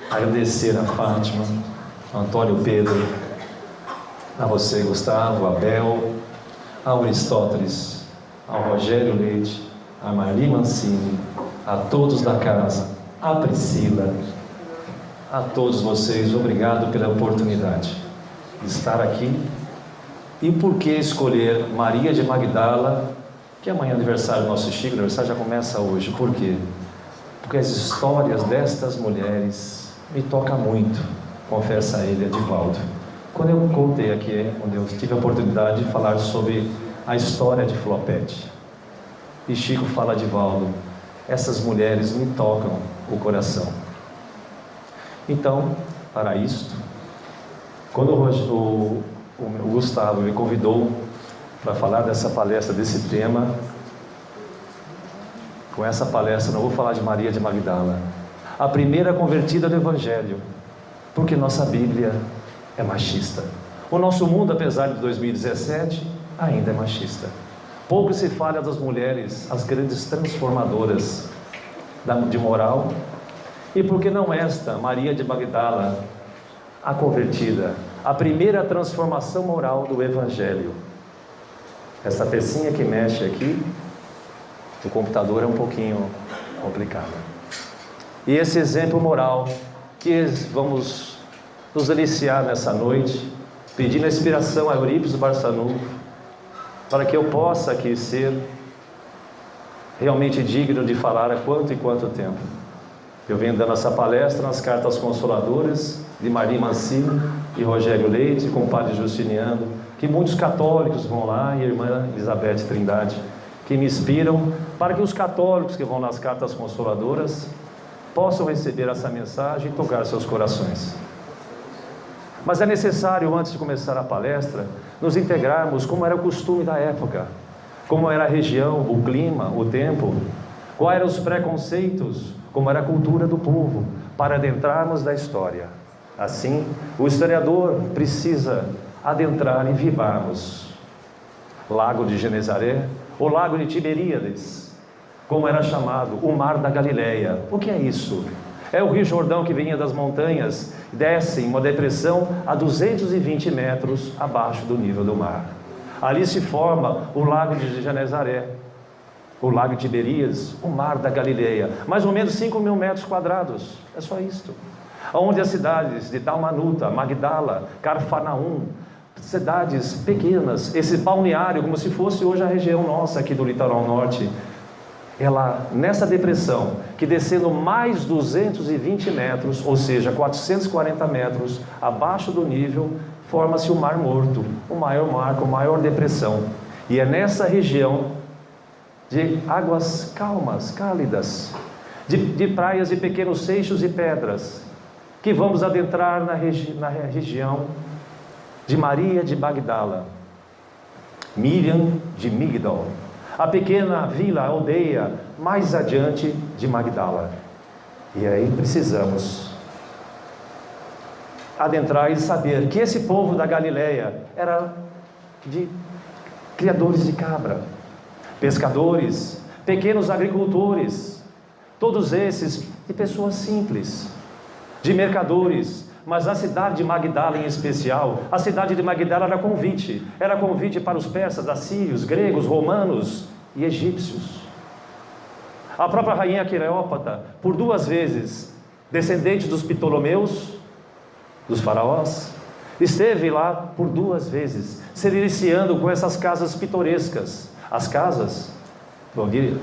agradecer a Fátima, a Antônio Pedro, a você, Gustavo, a Bel, ao Aristóteles, ao Rogério Leite, a Marli Mancini, a todos da casa, a Priscila, a todos vocês, obrigado pela oportunidade de estar aqui. E por que escolher Maria de Magdala, que amanhã é aniversário do nosso Chico, o aniversário já começa hoje? Por quê? Porque as histórias destas mulheres me tocam muito, confessa ele, Edivaldo. Quando eu contei aqui, quando eu tive a oportunidade de falar sobre a história de Flopete, e Chico fala, Edivaldo, essas mulheres me tocam o coração. Então, para isto, quando o Gustavo me convidou para falar dessa palestra, desse tema, com essa palestra não vou falar de Maria de Magdala, a primeira convertida do Evangelho, porque nossa Bíblia é machista. O nosso mundo, apesar de 2017, ainda é machista. Pouco se fala das mulheres, as grandes transformadoras de moral. E por que não esta, Maria de Magdala, a convertida, a primeira transformação moral do Evangelho? Essa pecinha que mexe aqui, o computador é um pouquinho complicado. E esse exemplo moral que vamos nos deliciar nessa noite, pedindo a inspiração a Eurípides Barçanufo, para que eu possa aqui ser realmente digno de falar há quanto e quanto tempo. Eu venho dando essa palestra nas Cartas Consoladoras de Marli Mancini e Rogério Leite, com o padre Justiniano, que muitos católicos vão lá, e a irmã Elizabeth Trindade, que me inspiram para que os católicos que vão nas Cartas Consoladoras possam receber essa mensagem e tocar seus corações. Mas é necessário, antes de começar a palestra, nos integrarmos como era o costume da época, como era a região, o clima, o tempo, quais eram os preconceitos, como era a cultura do povo, para adentrarmos na história. Assim, o historiador precisa adentrar e vivarmos Lago de Genezaré, o Lago de Tiberíades, como era chamado, o Mar da Galileia. O que é isso? É o Rio Jordão que vinha das montanhas, desce em uma depressão a 220 metros abaixo do nível do mar. Ali se forma o Lago de Genezaré, o Lago de Tiberíades, o Mar da Galileia, mais ou menos 5.000 metros quadrados, é só isto. Onde as cidades de Dalmanuta, Magdala, Carfanaum, cidades pequenas, esse balneário, como se fosse hoje a região nossa aqui do litoral norte, ela, nessa depressão, que descendo mais 220 metros, ou seja, 440 metros abaixo do nível, forma-se o Mar Morto, o maior mar com maior depressão. E é nessa região de águas calmas, cálidas, de praias de pequenos seixos e pedras, que vamos adentrar na região de Maria de Magdala, Miriam de Migdol, a pequena vila, a aldeia mais adiante de Magdala. E aí precisamos adentrar e saber que esse povo da Galileia era de criadores de cabra, pescadores, pequenos agricultores, todos esses de pessoas simples, de mercadores. Mas a cidade de Magdala em especial, a cidade de Magdala era convite para os persas, assírios, gregos, romanos e egípcios. A própria rainha Cleópatra, por 2 vezes, descendente dos Ptolomeus, dos faraós, esteve lá por 2 vezes, se deliciando com essas casas pitorescas, as casas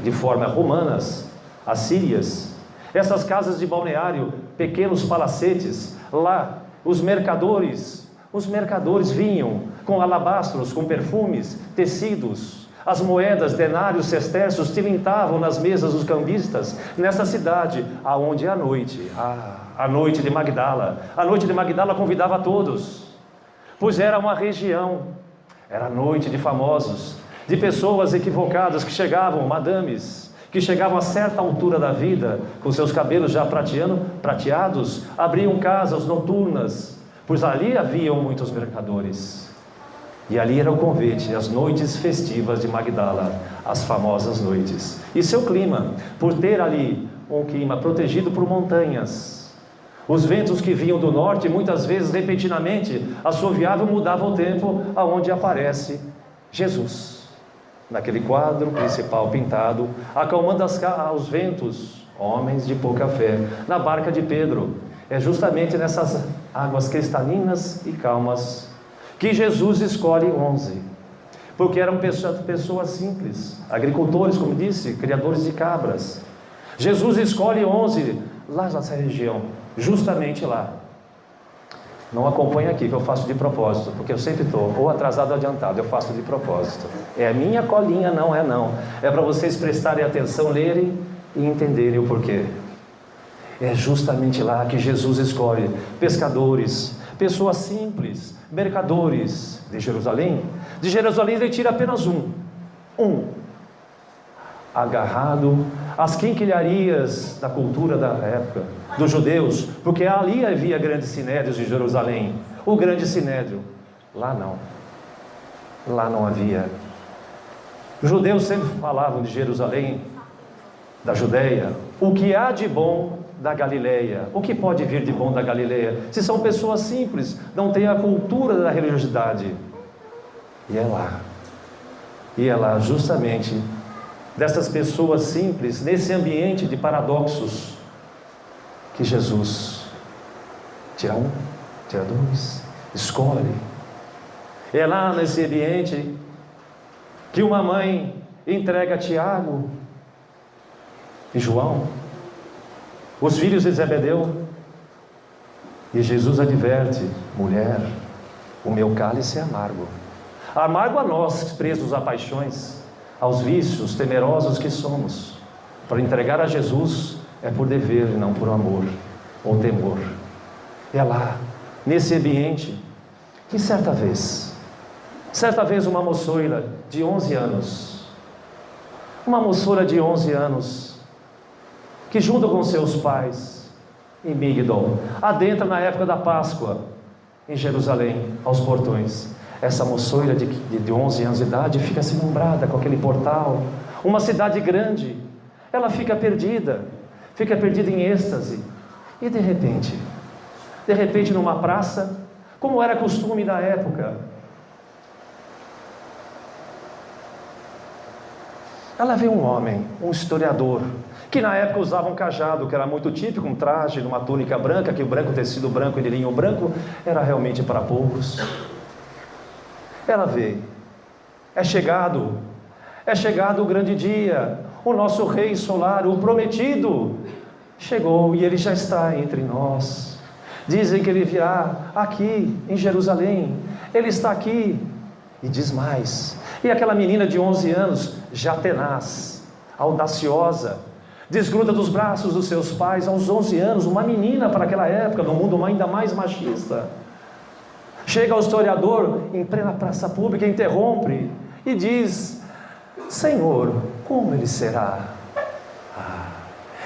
de forma romanas, assírias, essas casas de balneário, pequenos palacetes. Lá os mercadores vinham com alabastros, com perfumes, tecidos, as moedas, denários, sestércios tilintavam nas mesas dos cambistas, nessa cidade, aonde a noite de Magdala, a noite de Magdala convidava a todos, pois era uma região, era a noite de famosos, de pessoas equivocadas que chegavam, madames, que chegavam a certa altura da vida, com seus cabelos já prateados, abriam casas noturnas, pois ali haviam muitos mercadores. E ali era o convite, as noites festivas de Magdala, as famosas noites. E seu clima, por ter ali um clima protegido por montanhas, Os ventos que vinham do norte, muitas vezes, repentinamente, assoviavam e mudavam o tempo aonde aparece Jesus. Naquele quadro principal pintado, acalmando os ventos, homens de pouca fé, na barca de Pedro. É justamente nessas águas cristalinas e calmas que Jesus escolhe 11. Porque eram pessoas simples, agricultores, como disse, criadores de cabras. Jesus escolhe 11 lá nessa região, justamente lá. Não acompanha aqui, que eu faço de propósito, porque eu sempre estou ou atrasado ou adiantado, eu faço de propósito. É a minha colinha, não é não. É para vocês prestarem atenção, lerem e entenderem o porquê. É justamente lá que Jesus escolhe pescadores, pessoas simples, mercadores de Jerusalém. De Jerusalém ele tira apenas um, agarrado às quinquilharias da cultura da época, dos judeus, porque ali havia grandes sinédrios de Jerusalém. O grande sinédrio, lá não havia. Os judeus sempre falavam de Jerusalém, da Judeia, o que há de bom da Galileia. O que pode vir de bom da Galileia? Se são pessoas simples, não têm a cultura da religiosidade. E é lá justamente dessas pessoas simples, nesse ambiente de paradoxos, que Jesus tira um, tira dois, escolhe. É lá nesse ambiente que uma mãe entrega Tiago e João, os filhos de Zebedeu, e Jesus adverte: mulher, o meu cálice é amargo. Amargo a nós, presos a paixões, aos vícios temerosos que somos. Para entregar a Jesus é por dever e não por amor ou temor. É lá, nesse ambiente, que certa vez uma moçoila de 11 anos, que junto com seus pais, em Migdol, adentra na época da Páscoa, em Jerusalém, aos portões. Essa moçoila de 11 anos de idade fica deslumbrada com aquele portal, uma cidade grande. Ela fica perdida em êxtase. E de repente numa praça, como era costume da época, ela vê um homem, um historiador, que na época usava um cajado, que era muito típico, um traje, uma túnica branca, que o branco, tecido branco e de linho branco, era realmente para poucos. Ela vê, é chegado o grande dia, o nosso rei solar, o prometido, chegou e ele já está entre nós. Dizem que ele virá aqui em Jerusalém, ele está aqui. E diz mais, e aquela menina de 11 anos, já tenaz, audaciosa, desgruda dos braços dos seus pais aos 11 anos, uma menina para aquela época, no mundo ainda mais machista. Chega ao historiador em plena praça pública, interrompe e diz: Senhor, como ele será?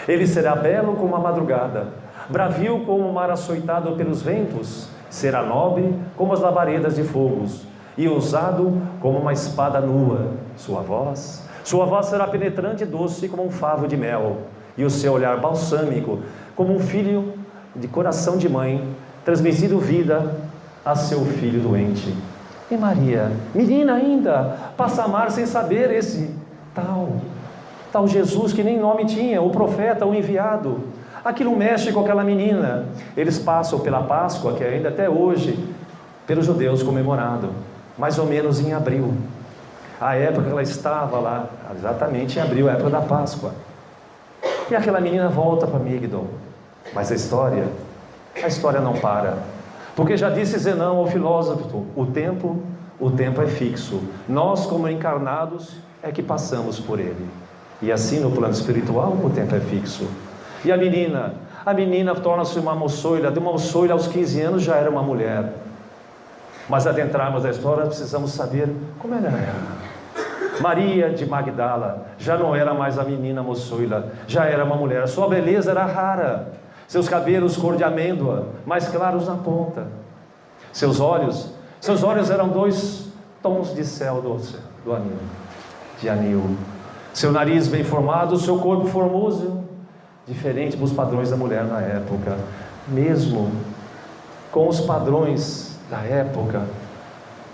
Ele será belo como a madrugada, bravio como o mar açoitado pelos ventos, será nobre como as labaredas de fogos, e ousado como uma espada nua. Sua voz será penetrante e doce como um favo de mel, e o seu olhar balsâmico como um filho de coração de mãe, transmitindo vida a seu filho doente. E Maria, menina ainda, passa a amar sem saber esse tal Jesus, que nem nome tinha, o profeta, o enviado. Aquilo mexe com aquela menina. Eles passam pela Páscoa, que ainda até hoje, pelos judeus comemorado, mais ou menos em abril. A época que ela estava lá, exatamente em abril, a época da Páscoa. E aquela menina volta para Migdol. Mas a história não para. Porque já disse Zenão, o filósofo, o tempo é fixo. Nós, como encarnados, é que passamos por ele. E assim, no plano espiritual, o tempo é fixo. E a menina torna-se uma moçoila. De uma moçoila aos 15 anos já era uma mulher. Mas adentrarmos a história, precisamos saber como ela era. Maria de Magdala já não era mais a menina moçoila, já era uma mulher. Sua beleza era rara, seus cabelos cor de amêndoa, mais claros na ponta. Seus olhos eram 2 tons de céu de anil. Seu nariz bem formado, seu corpo formoso, diferente dos padrões da mulher na época. mesmo com os padrões da época,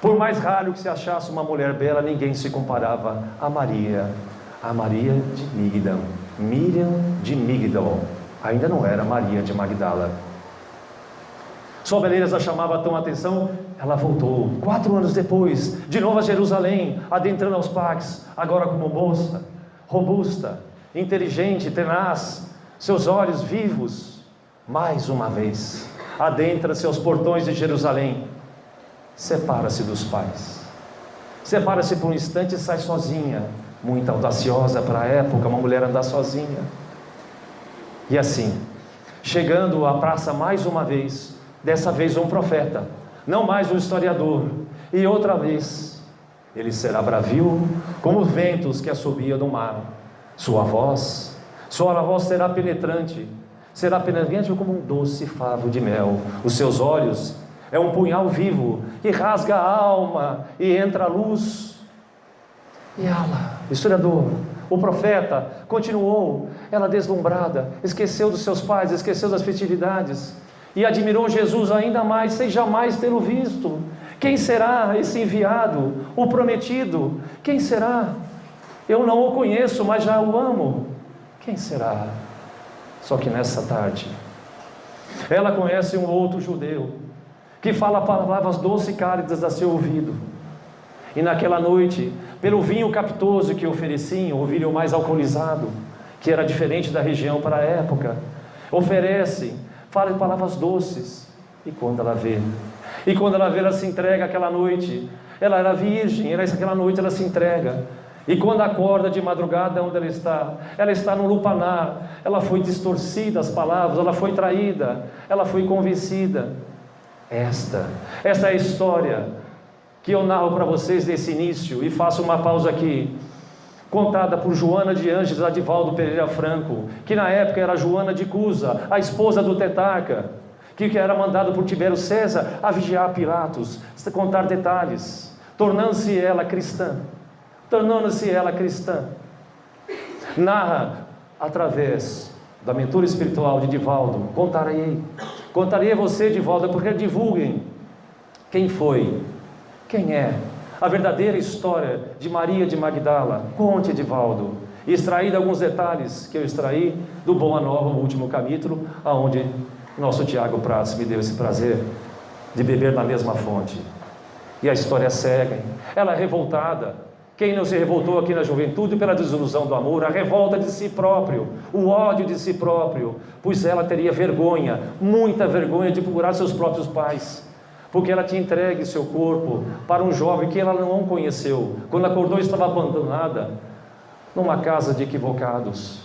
por mais raro que se achasse uma mulher bela, ninguém se comparava a Maria de Migdal, Miriam de Migdal, ainda não era Maria de Magdala. Sua beleza chamava tão a atenção, ela voltou, 4 anos depois, de novo a Jerusalém, adentrando aos parques, agora como moça, robusta, inteligente, tenaz, seus olhos vivos, mais uma vez, adentra-se aos portões de Jerusalém, separa-se dos pais, separa-se por um instante e sai sozinha, muito audaciosa para a época, uma mulher andar sozinha. E assim, chegando à praça mais uma vez, dessa vez um profeta, não mais um historiador, e outra vez, ele será bravio, como os ventos que assobiam do mar, sua voz será penetrante como um doce favo de mel, os seus olhos é um punhal vivo, que rasga a alma, e entra a luz, e ela, historiador, o profeta, continuou, ela deslumbrada, esqueceu dos seus pais, esqueceu das festividades, e admirou Jesus ainda mais, sem jamais tê-lo visto. Quem será esse enviado, o prometido? Quem será? Eu não o conheço, mas já o amo. Quem será? Só que nessa tarde, ela conhece um outro judeu, que fala palavras doces e cálidas a seu ouvido. E naquela noite, pelo vinho captoso que ofereciam, o vinho mais alcoolizado, que era diferente da região para a época, oferece, fala de palavras doces. E quando ela vê, ela se entrega aquela noite. Ela era virgem, aquela noite ela se entrega. E quando acorda de madrugada, onde ela está? Ela está no lupanar. Ela foi distorcida as palavras, ela foi traída, ela foi convencida. Esta é a história que eu narro para vocês nesse início, e faço uma pausa aqui, contada por Joana de Ângeles Adivaldo Pereira Franco, que na época era Joana de Cusa, a esposa do tetrarca, que era mandado por Tibério César a vigiar Pilatos, contar detalhes, tornando-se ela cristã. Narra através da mentora espiritual de Divaldo. Contarei a você, Divaldo, porque divulguem quem foi, quem é a verdadeira história de Maria de Magdala. Conte, Divaldo, e extraí alguns detalhes que eu extraí do Boa Nova, o último capítulo, aonde nosso Tiago Prats me deu esse prazer de beber na mesma fonte. E a história segue. Ela é revoltada. Quem não se revoltou aqui na juventude pela desilusão do amor, a revolta de si próprio, o ódio de si próprio, pois ela teria vergonha, muita vergonha de procurar seus próprios pais, porque ela tinha entregue seu corpo para um jovem que ela não conheceu. Quando acordou, estava abandonada numa casa de equivocados.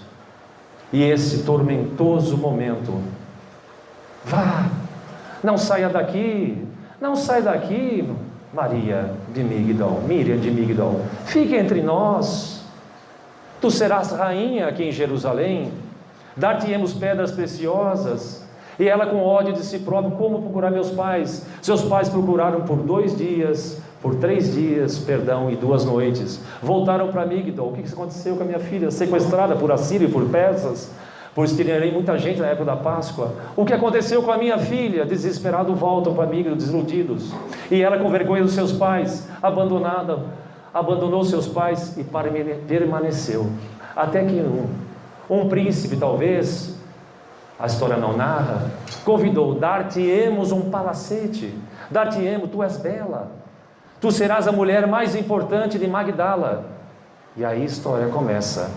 E esse tormentoso momento, vá, não saia daqui, Miriam de Migdal, fique entre nós, tu serás rainha aqui em Jerusalém, dar-te-emos pedras preciosas. E ela, com ódio de si própria, como procurar meus pais? Seus pais procuraram por 2 dias, por 3 dias, e 2 noites, voltaram para Migdal. O que aconteceu com a minha filha? Sequestrada por Assírio e por persas, pois tirarei muita gente na época da Páscoa. O que aconteceu com a minha filha? Desesperado voltam para Migdal, desiludidos. E ela, com vergonha dos seus pais, abandonou seus pais e permaneceu. Até que um príncipe, talvez, a história não narra, convidou: dar-te-emos um palacete, tu és bela, tu serás a mulher mais importante de Magdala. E aí a história começa.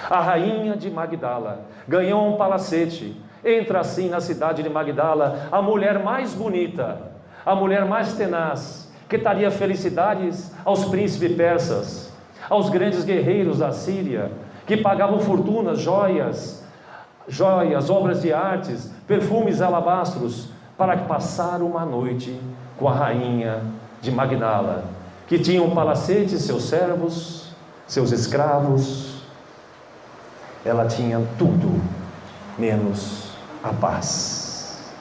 A rainha de Magdala ganhou um palacete. Entra assim na cidade de Magdala a mulher mais bonita, a mulher mais tenaz, que daria felicidades aos príncipes persas, aos grandes guerreiros da Síria, que pagavam fortunas, joias, obras de artes, perfumes alabastros, para passar uma noite com a rainha de Magdala, que tinha um palacete, seus servos, seus escravos. Ela tinha tudo, menos a paz.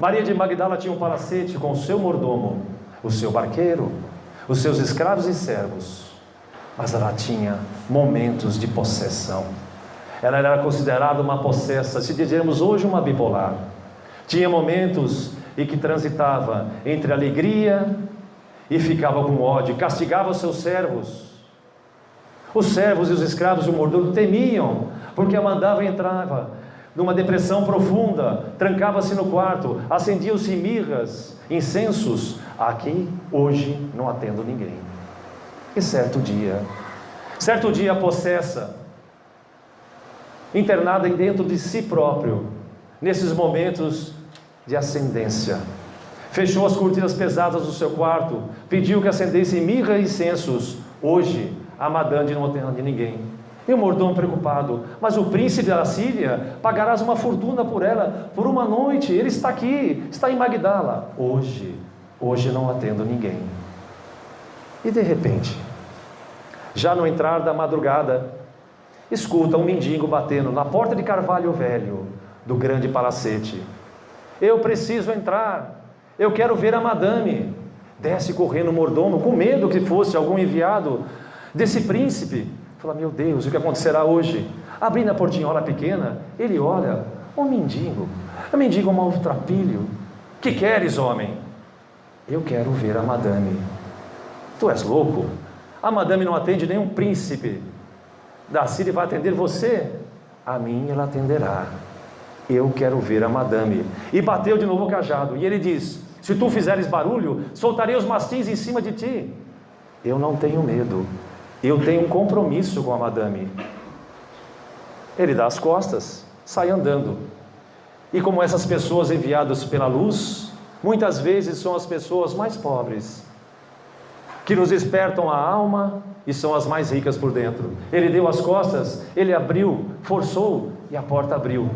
Maria de Magdala tinha um palacete com o seu mordomo, o seu barqueiro, os seus escravos e servos, mas ela tinha momentos de possessão. Ela era considerada uma possessa, se dizermos hoje uma bipolar. Tinha momentos em que transitava entre alegria e ficava com ódio, castigava os seus servos. Os servos e os escravos e o mordomo temiam, porque a mandava e entrava numa depressão profunda, trancava-se no quarto, acendiam-se mirras, incensos. Aqui, hoje, não atendo ninguém. E certo dia a possessa, internada dentro de si próprio, nesses momentos de ascendência, fechou as cortinas pesadas do seu quarto, pediu que acendessem mirra e incensos. Hoje, a madame não atende ninguém. E o mordomo preocupado: mas o príncipe da Síria, pagarás uma fortuna por ela, por uma noite, ele está aqui, está em Magdala. Hoje não atendo ninguém. E de repente, já no entrar da madrugada, escuta um mendigo batendo na porta de carvalho velho do grande palacete. Eu preciso entrar, eu quero ver a madame. Desce correndo o mordomo, com medo que fosse algum enviado desse príncipe. Fala: meu Deus, o que acontecerá hoje? Abrindo a portinhola pequena, ele olha, um mendigo maltrapilho. Que queres, homem? Eu quero ver a madame. Tu és louco? A madame não atende nenhum príncipe da Síria e vai atender você? A mim ela atenderá. Eu quero ver a madame. E bateu de novo o cajado, e ele diz: se tu fizeres barulho, soltarei os mastins em cima de ti. Eu não tenho medo, eu tenho um compromisso com a madame. Ele dá as costas, sai andando. E como essas pessoas enviadas pela luz, muitas vezes são as pessoas mais pobres, que nos despertam a alma e são as mais ricas por dentro. Ele deu as costas, ele abriu, forçou, e a porta abriu.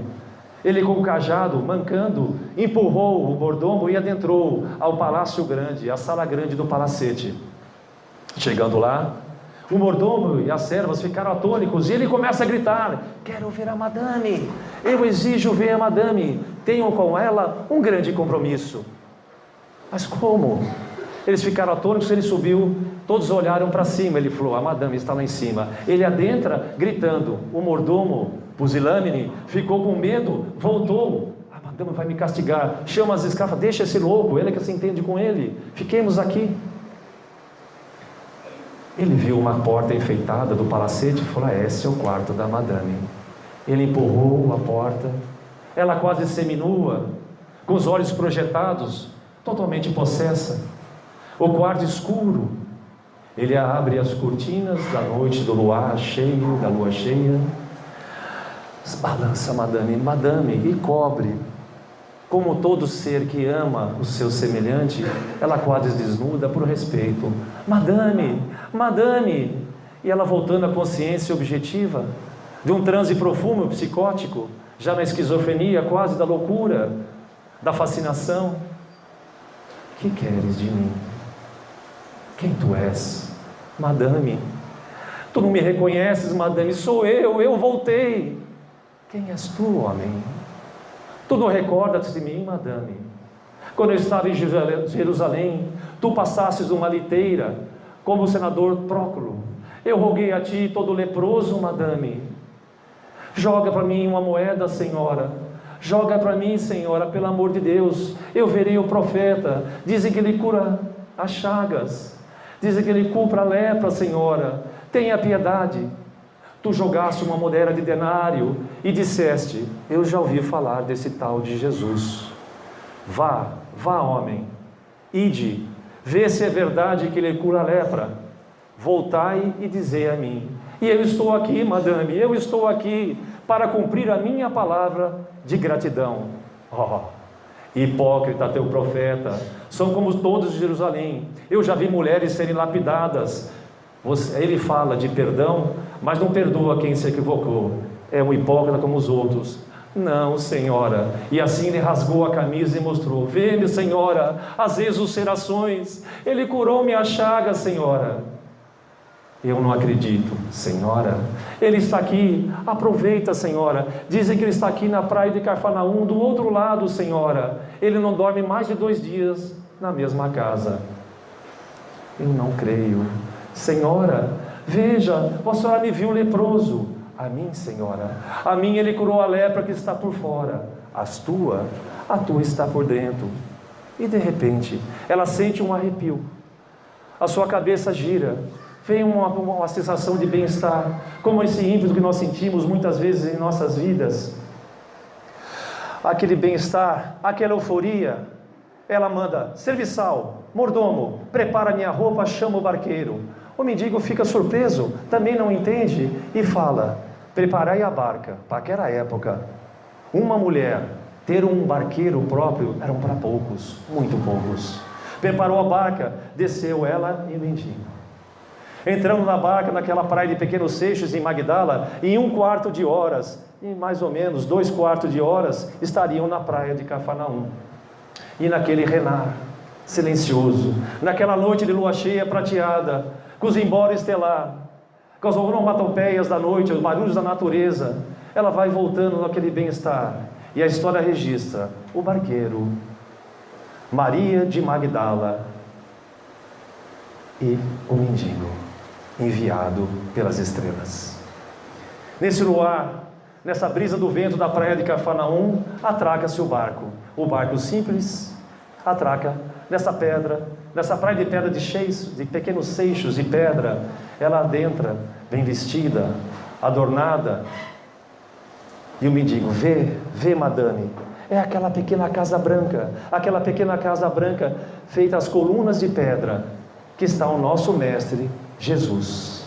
Ele, com o cajado, mancando, empurrou o mordomo e adentrou ao palácio grande, à sala grande do palacete. Chegando lá, o mordomo e as servas ficaram atônicos, e ele começa a gritar: quero ver a madame, eu exijo ver a madame, tenho com ela um grande compromisso. Mas como? Eles ficaram atônicos, ele subiu, todos olharam para cima, ele falou: a madame está lá em cima. Ele adentra, gritando. O mordomo, pusilânime, ficou com medo, voltou: a madame vai me castigar. Chama as escravas: deixa esse louco, ele é que se entende com ele, fiquemos aqui. Ele viu uma porta enfeitada do palacete e falou: esse é o quarto da madame. Ele empurrou a porta, ela quase seminua, com os olhos projetados, totalmente possessa, o quarto escuro. Ele abre as cortinas da noite do luar cheio, da lua cheia, balança a madame e cobre. Como todo ser que ama o seu semelhante, ela quase desnuda por respeito. Madame, madame. E ela, voltando à consciência objetiva, de um transe profundo, psicótico, já na esquizofrenia, quase da loucura, da fascinação: que queres de mim? Quem tu és? Madame. Tu não me reconheces, madame? Sou eu voltei. Quem és tu, homem? Tu não recordas de mim, madame? Quando eu estava em Jerusalém, tu passasses uma liteira, como o senador Próculo. Eu roguei a ti, todo leproso, madame. Joga para mim uma moeda, senhora. Joga para mim, senhora, pelo amor de Deus. Eu verei o profeta. Dizem que ele cura as chagas. Dizem que ele cura a lepra, senhora. Tenha piedade. Tu jogaste uma moeda de denário e disseste: eu já ouvi falar desse tal de Jesus. Vá, homem, ide, vê se é verdade que ele cura a lepra. Voltai e dizei a mim. E eu estou aqui, madame, eu estou aqui para cumprir a minha palavra de gratidão. Hipócrita, teu profeta, são como todos de Jerusalém. Eu já vi mulheres serem lapidadas. Ele fala de perdão, mas não perdoa quem se equivocou. É um hipócrita como os outros. Não, senhora. E assim ele rasgou a camisa e mostrou: vê-me, senhora, as exulcerações. Ele curou-me a chaga, senhora. Eu não acredito, senhora. Ele está aqui, aproveita, senhora. Dizem que ele está aqui na praia de Cafarnaum, do outro lado, senhora. Ele não dorme mais de 2 dias na mesma casa. Eu não creio. Senhora, veja, a senhora me viu leproso. A mim, senhora, a mim ele curou a lepra que está por fora. a tua está por dentro. E de repente, ela sente um arrepio. A sua cabeça gira. Vem uma sensação de bem-estar, como esse ímpeto que nós sentimos muitas vezes em nossas vidas. Aquele bem-estar, aquela euforia. Ela manda: serviçal, mordomo, prepara minha roupa, chama o barqueiro. O mendigo fica surpreso, também não entende e fala: preparai a barca. Para aquela época, uma mulher ter um barqueiro próprio eram para poucos, muito poucos. Preparou a barca, desceu ela e o mendigo. Entrando na barca, naquela praia de Pequenos Seixos, em Magdala, em 1/4 de horas, em mais ou menos 2/4 de horas, estariam na praia de Cafarnaum. E naquele renar silencioso, naquela noite de lua cheia prateada, com os embora estelar, com as onomatopeias da noite, os barulhos da natureza, ela vai voltando naquele bem-estar. E a história registra o barqueiro, Maria de Magdala e o mendigo, enviado pelas estrelas. Nesse luar, nessa brisa do vento da praia de Cafarnaum, atraca-se o barco simples, atraca nessa pedra, nessa praia de pedra de pequenos seixos de pedra. Ela adentra, bem vestida, adornada, e o mendigo: vê madame, é aquela pequena casa branca feita às colunas de pedra, que está o nosso mestre Jesus.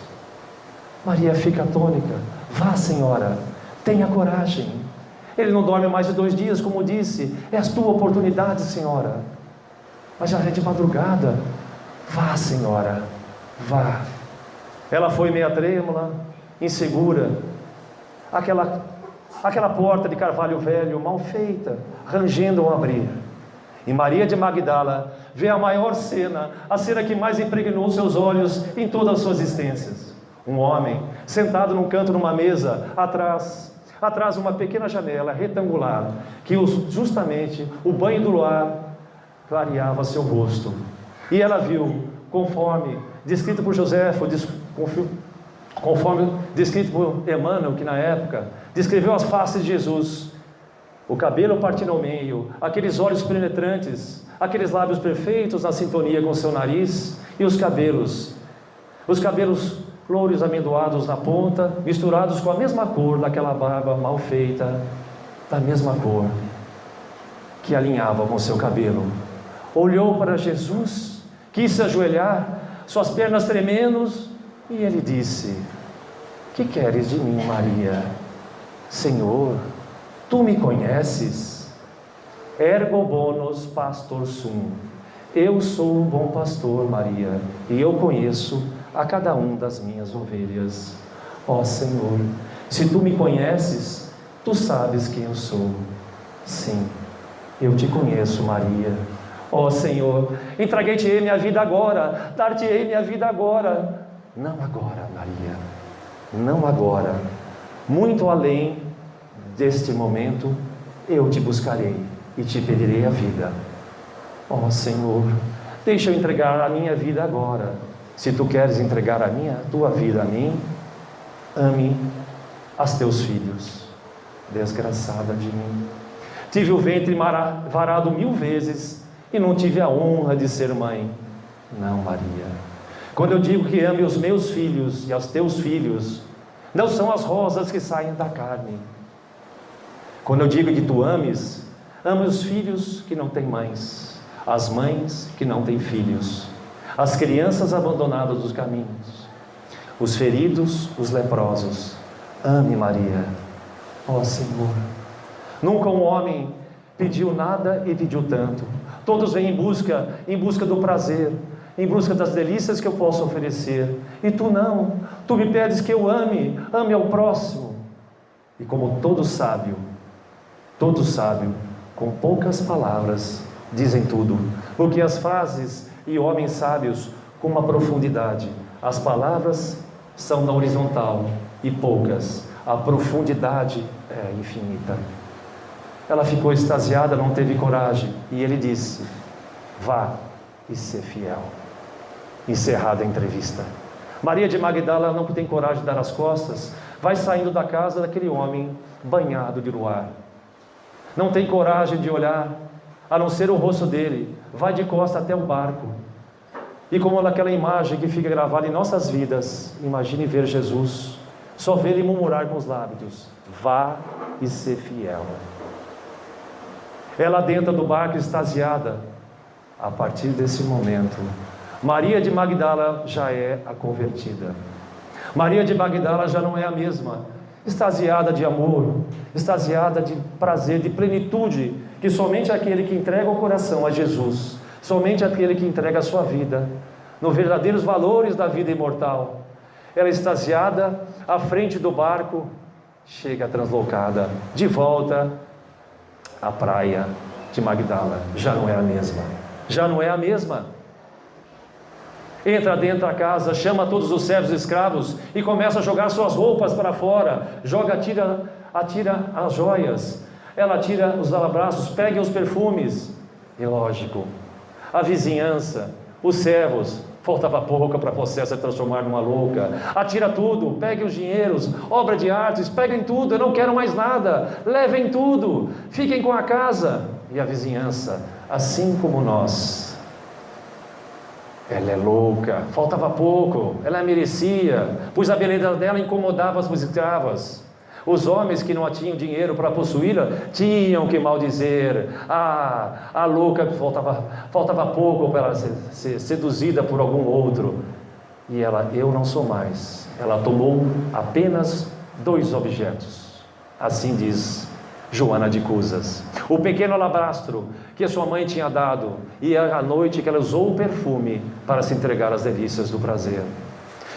Maria fica atônita: vá, senhora, tenha coragem. Ele não dorme mais de 2 dias, como disse, é a tua oportunidade, senhora. Mas já é de madrugada. Vá, senhora, vá. Ela foi meia trêmula, insegura. Aquela porta de carvalho velho, mal feita, rangendo ao abrir. E Maria de Magdala vê a maior cena, a cena que mais impregnou seus olhos em todas as suas existências. Um homem sentado num canto numa mesa, atrás uma pequena janela retangular, que justamente o banho do luar clareava seu rosto. E ela viu, conforme descrito por Joséfo, conforme descrito por Emmanuel, que na época descreveu as faces de Jesus: o cabelo partido ao meio, aqueles olhos penetrantes, aqueles lábios perfeitos na sintonia com seu nariz, e os cabelos louros amendoados na ponta, misturados com a mesma cor daquela barba mal feita, da mesma cor que alinhava com seu cabelo. Olhou para Jesus, quis se ajoelhar, suas pernas tremendo, e ele disse: que queres de mim, Maria? Senhor, tu me conheces? Ergo bonus pastor sum. Eu sou o bom pastor, Maria, e eu conheço a cada um das minhas ovelhas. Ó Senhor, se tu me conheces, tu sabes quem eu sou. Sim, eu te conheço, Maria. Ó Senhor, entreguei-te minha vida agora, dar-te-ei minha vida agora. Não agora, Maria, não agora. Muito além deste momento, eu te buscarei e te pedirei a vida. Ó Senhor, deixa eu entregar a minha vida agora. Se tu queres entregar a tua vida a mim, ame as teus filhos. Desgraçada de mim. Tive o ventre varado 1000 vezes e não tive a honra de ser mãe. Não, Maria. Quando eu digo que ame os meus filhos e os teus filhos, não são as rosas que saem da carne. Quando eu digo que tu ames, ame os filhos que não têm mães, as mães que não têm filhos, as crianças abandonadas dos caminhos, os feridos, os leprosos. Ame, Maria. Ó Senhor, nunca um homem pediu nada e pediu tanto. Todos vêm em busca do prazer, em busca das delícias que eu posso oferecer. E tu não, tu me pedes que eu ame ao próximo. E como todo sábio, com poucas palavras, dizem tudo, porque as frases e homens sábios com uma profundidade. As palavras são na horizontal e poucas, a profundidade é infinita. Ela ficou extasiada, não teve coragem, e ele disse: vá e ser fiel. Encerrada a entrevista. Maria de Magdala não tem coragem de dar as costas, vai saindo da casa daquele homem banhado de luar. não tem coragem de olhar, a não ser o rosto dele, vai de costas até o barco. E como naquela imagem que fica gravada em nossas vidas, imagine ver Jesus, só ver ele murmurar com os lábios: vá e ser fiel. Ela dentro do barco extasiada. A partir desse momento, Maria de Magdala já é a convertida. Maria de Magdala já não é a mesma, extasiada de amor, extasiada de prazer, de plenitude, que somente aquele que entrega o coração a Jesus, somente aquele que entrega a sua vida nos verdadeiros valores da vida imortal. Ela extasiada à frente do barco, chega translocada de volta à praia de Magdala. Já não é a mesma, já não é a mesma. Entra dentro da casa, chama todos os servos e escravos e começa a jogar suas roupas para fora, atira as joias, ela atira os alabraços, pega os perfumes. E lógico, a vizinhança, os servos, faltava pouco para você se transformar numa louca. Atira tudo, pegue os dinheiros, obra de artes, peguem tudo, eu não quero mais nada, levem tudo, fiquem com a casa. E a vizinhança, assim como nós, ela é louca, faltava pouco, ela merecia, pois a beleza dela incomodava as escravas. Os homens que não tinham dinheiro para possuí-la tinham que maldizer: a louca, faltava pouco para ela ser seduzida por algum outro. E ela: eu não sou mais. Ela tomou apenas 2 objetos, assim diz Joana de Cusas: o pequeno alabastro que a sua mãe tinha dado, e à noite que ela usou o perfume para se entregar às delícias do prazer,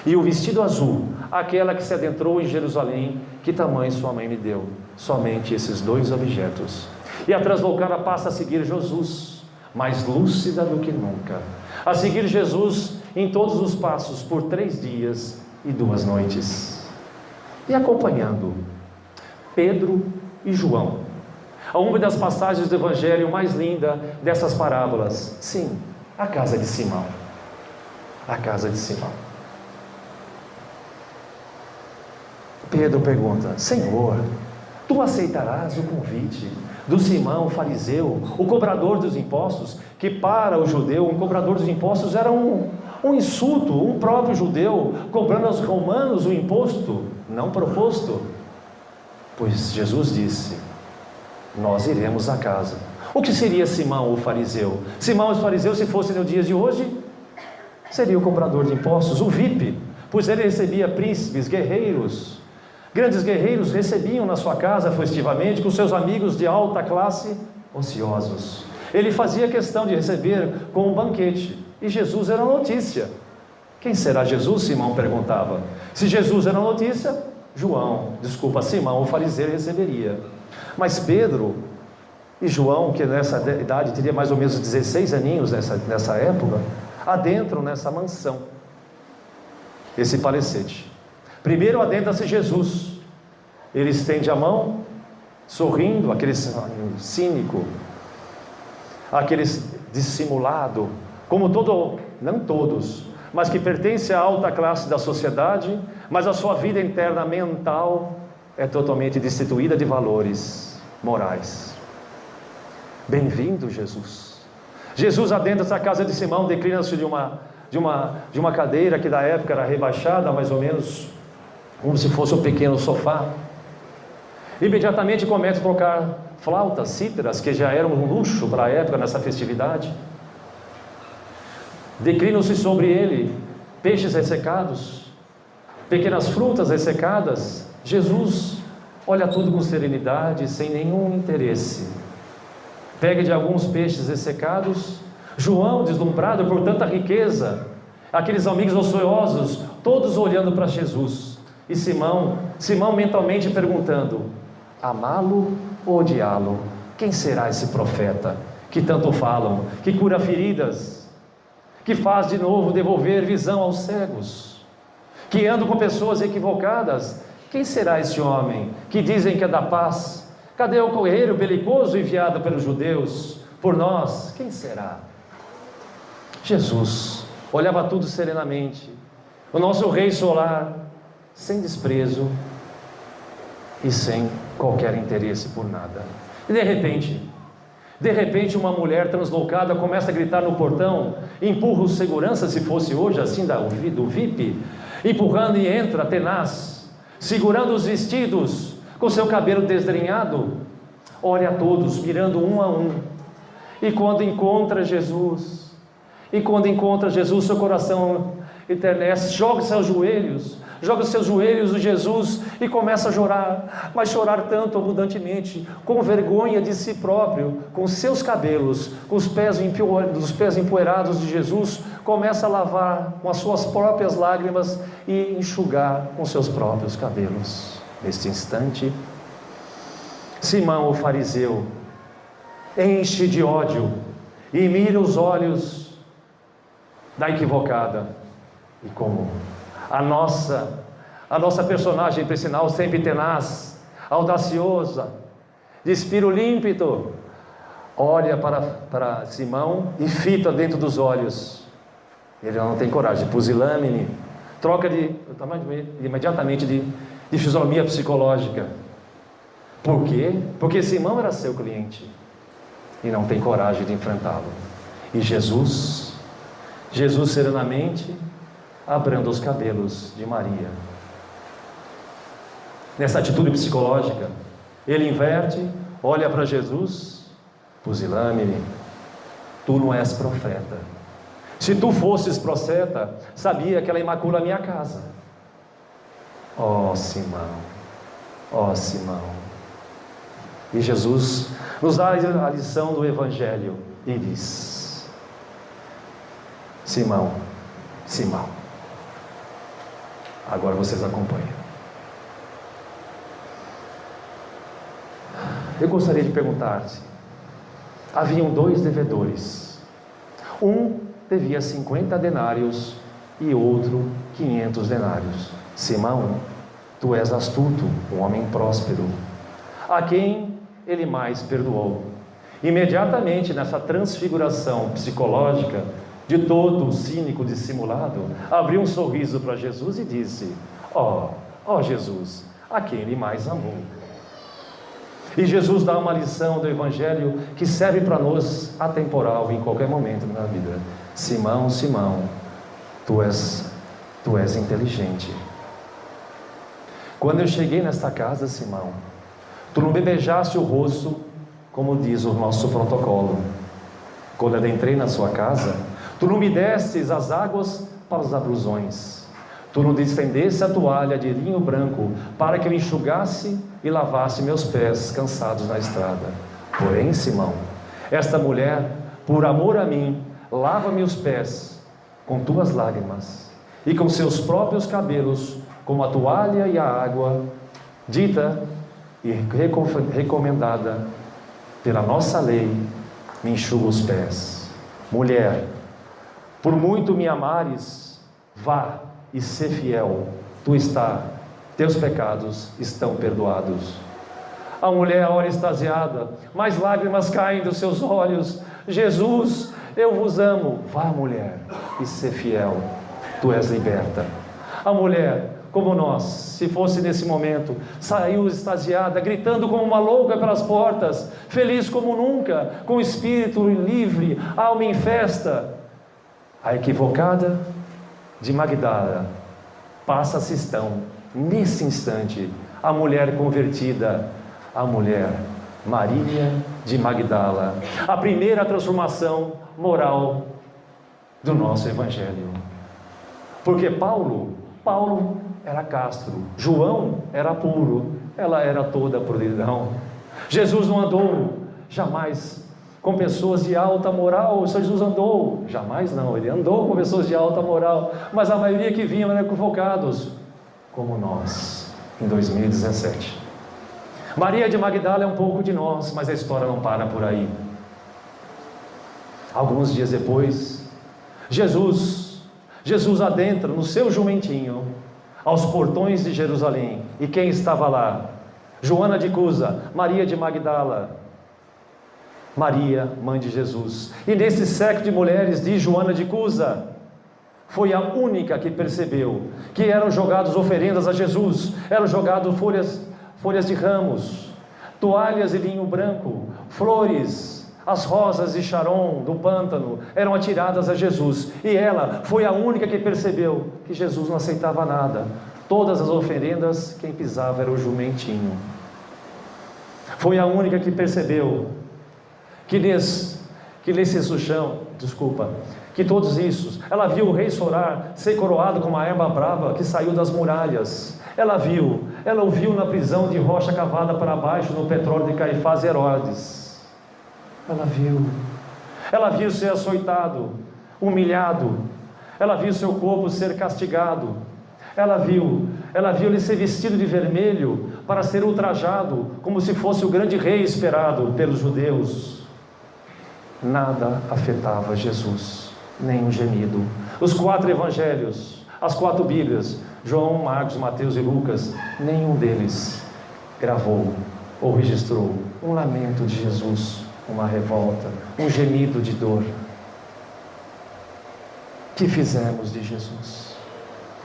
e o vestido azul, aquela que se adentrou em Jerusalém, que tamanho sua mãe me deu. Somente esses 2 objetos. E a translocada passa a seguir Jesus, mais lúcida do que nunca, a seguir Jesus em todos os passos por 3 dias e 2 noites, e acompanhando Pedro e João, a uma das passagens do Evangelho mais linda dessas parábolas. Sim, a casa de Simão. A casa de Simão. Pedro pergunta: Senhor, tu aceitarás o convite do Simão, fariseu, o cobrador dos impostos, que para o judeu, um cobrador dos impostos era um insulto, um próprio judeu, cobrando aos romanos o imposto não proposto? Pois Jesus disse: nós iremos à casa. O que seria Simão, o fariseu? Simão, o fariseu, se fosse no dia de hoje, seria o cobrador de impostos, o VIP, pois ele recebia príncipes, guerreiros. Grandes guerreiros recebiam na sua casa festivamente com seus amigos de alta classe ociosos. Ele fazia questão de receber com um banquete, e Jesus era notícia. Quem será Jesus? Simão perguntava. Se Jesus era notícia, Simão, o fariseu, receberia. Mas Pedro e João, que nessa idade teria mais ou menos 16 aninhos nessa época, adentram nessa mansão, esse palacete. Primeiro adentra-se Jesus. Ele estende a mão, sorrindo, aquele cínico, aquele dissimulado, como não todos, mas que pertence à alta classe da sociedade, mas a sua vida interna mental é totalmente destituída de valores morais. Bem-vindo, Jesus. Jesus adentra-se à casa de Simão, declina-se de uma cadeira que da época era rebaixada, mais ou menos como se fosse um pequeno sofá. Imediatamente começa a tocar flautas, cítaras, que já eram um luxo para a época nessa festividade. Declinam-se sobre ele peixes ressecados, pequenas frutas ressecadas. Jesus olha tudo com serenidade, sem nenhum interesse. Pega de alguns peixes ressecados. João, deslumbrado por tanta riqueza, aqueles amigos ociosos, todos olhando para Jesus. E Simão mentalmente perguntando: amá-lo ou odiá-lo? Quem será esse profeta que tanto falam, que cura feridas, que faz de novo devolver visão aos cegos, que anda com pessoas equivocadas? Quem será esse homem que dizem que é da paz? Cadê o guerreiro belicoso enviado pelos judeus por nós? Quem será? Jesus olhava tudo serenamente, o nosso rei solar, sem desprezo e sem qualquer interesse por nada. E de repente uma mulher translocada começa a gritar no portão, empurra o segurança, se fosse hoje assim do VIP, empurrando, e entra tenaz, segurando os vestidos, com seu cabelo desgrenhado, olha a todos, mirando um a um, e quando encontra Jesus, seu coração enternece, joga seus joelhos de Jesus e começa a chorar, mas chorar tanto abundantemente, com vergonha de si próprio, com seus cabelos, com os pés empoeirados de Jesus, começa a lavar com as suas próprias lágrimas e enxugar com seus próprios cabelos. Neste instante, Simão, o fariseu, enche de ódio e mira os olhos da equivocada. E como a nossa personagem principal, sempre tenaz, audaciosa, de espírito límpido, olha para Simão e fita dentro dos olhos. Ele não tem coragem, pusilânime, troca imediatamente de fisionomia psicológica. Por quê? Porque Simão era seu cliente e não tem coragem de enfrentá-lo. E Jesus serenamente abranda os cabelos de Maria. Nessa atitude psicológica, ele inverte, olha para Jesus, pusilânime, tu não és profeta. Se tu fosses profeta, sabia que ela imacula a minha casa. Ó Simão. E Jesus nos dá a lição do Evangelho e diz: Simão, agora vocês acompanham. Eu gostaria de perguntar-te: haviam 2 devedores. Um devia 50 denários e outro 500 denários. Simão, tu és astuto, um homem próspero. A quem ele mais perdoou? Imediatamente nessa transfiguração psicológica, de todo cínico dissimulado, abriu um sorriso para Jesus e disse: ó Jesus, a quem ele mais amou. E Jesus dá uma lição do Evangelho que serve para nós atemporal em qualquer momento da vida. Simão, tu és inteligente. Quando eu cheguei nesta casa, Simão, tu não me beijaste o rosto, como diz o nosso protocolo. Quando eu entrei na sua casa, tu não me destes as águas para os abrusões. Tu não estendeste a toalha de linho branco para que eu enxugasse e lavasse meus pés cansados na estrada. Porém, Simão, esta mulher, por amor a mim, lava-me os pés com tuas lágrimas e com seus próprios cabelos, como a toalha e a água, dita e recomendada pela nossa lei, me enxuga os pés. Mulher, por muito me amares, vá e ser fiel, teus pecados estão perdoados. A mulher ora extasiada, mas lágrimas caem dos seus olhos. Jesus, eu vos amo. Vá, mulher, e ser fiel, tu és liberta. A mulher, como nós, se fosse nesse momento, saiu extasiada, gritando como uma louca pelas portas, feliz como nunca, com o espírito livre, alma em festa. A equivocada de Magdala passa-se nesse instante, a mulher convertida, a mulher Maria de Magdala, a primeira transformação moral do nosso Evangelho. Porque Paulo era castro, João era puro, ela era toda puridão. Jesus não andou jamais com pessoas de alta moral. Jesus andou, jamais não, ele andou com pessoas de alta moral, mas a maioria que vinham eram equivocados, como nós, em 2017. Maria de Magdala é um pouco de nós, mas a história não para por aí. Alguns dias depois, Jesus adentra no seu jumentinho aos portões de Jerusalém, e quem estava lá? Joana de Cusa, Maria de Magdala, Maria, mãe de Jesus. E nesse século de mulheres de Joana de Cusa, foi a única que percebeu que eram jogadas oferendas a Jesus, eram jogadas folhas de ramos, toalhas de linho branco, flores, as rosas de Sharon, do pântano, eram atiradas a Jesus. E ela foi a única que percebeu que Jesus não aceitava nada. Todas as oferendas, quem pisava era o jumentinho. Foi a única que percebeu que que todos isso, ela viu o rei Sorá ser coroado com uma erva brava que saiu das muralhas. Ela o viu na prisão de rocha cavada para baixo no petróleo de Caifás Herodes. Ela viu ser açoitado, humilhado. Ela viu seu corpo ser castigado. Ela viu ele ser vestido de vermelho para ser ultrajado, como se fosse o grande rei esperado pelos judeus. Nada afetava Jesus, nem um gemido. Os 4 evangelhos, as 4 Bíblias, João, Marcos, Mateus e Lucas, nenhum deles gravou ou registrou um lamento de Jesus, uma revolta, um gemido de dor. O que fizemos de Jesus?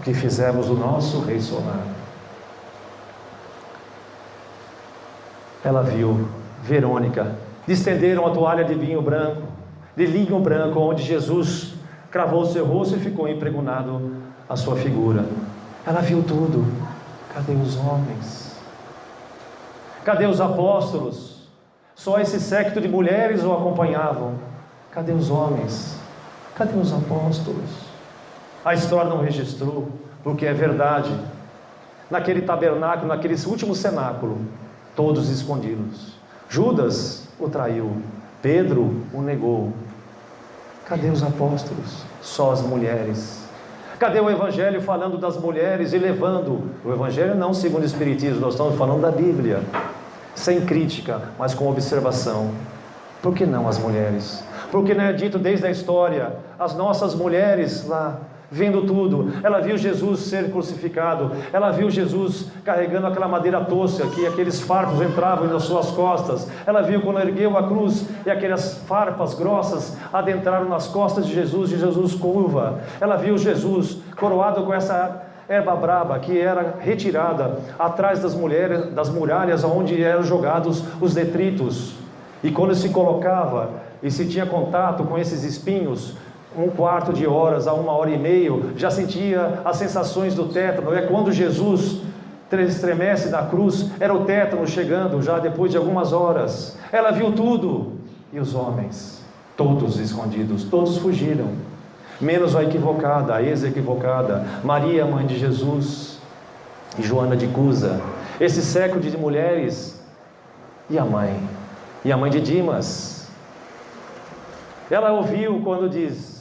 O que fizemos do nosso Rei Solar? Ela viu Verônica, estenderam a toalha de linho branco, onde Jesus cravou o seu rosto e ficou impregnado a sua figura. Ela viu tudo. Cadê os homens? Cadê os apóstolos? Só esse séquito de mulheres o acompanhavam. Cadê os homens? Cadê os apóstolos? A história não registrou, porque é verdade. Naquele tabernáculo, naquele último cenáculo, todos escondidos. Judas o traiu, Pedro o negou. Cadê os apóstolos? Só as mulheres. Cadê o Evangelho falando das mulheres e levando? O Evangelho não segundo o Espiritismo, nós estamos falando da Bíblia, sem crítica, mas com observação. Por que não as mulheres? Porque não é dito desde a história, as nossas mulheres lá, vendo tudo. Ela viu Jesus ser crucificado, ela viu Jesus carregando aquela madeira tosca, que aqueles farpos entravam nas suas costas. Ela viu quando ergueu a cruz e aquelas farpas grossas adentraram nas costas de Jesus curva. Ela viu Jesus coroado com essa erva brava que era retirada atrás das muralhas onde eram jogados os detritos. E quando se colocava e se tinha contato com esses espinhos, 1/4 de horas a 1h30, já sentia as sensações do tétano. É quando Jesus estremece da cruz, era o tétano chegando já depois de algumas horas. Ela viu tudo. E os homens, todos escondidos, todos fugiram, menos a equivocada, a ex-equivocada, Maria, mãe de Jesus, e Joana de Cusa, esse século de mulheres. E a mãe de Dimas. Ela ouviu quando diz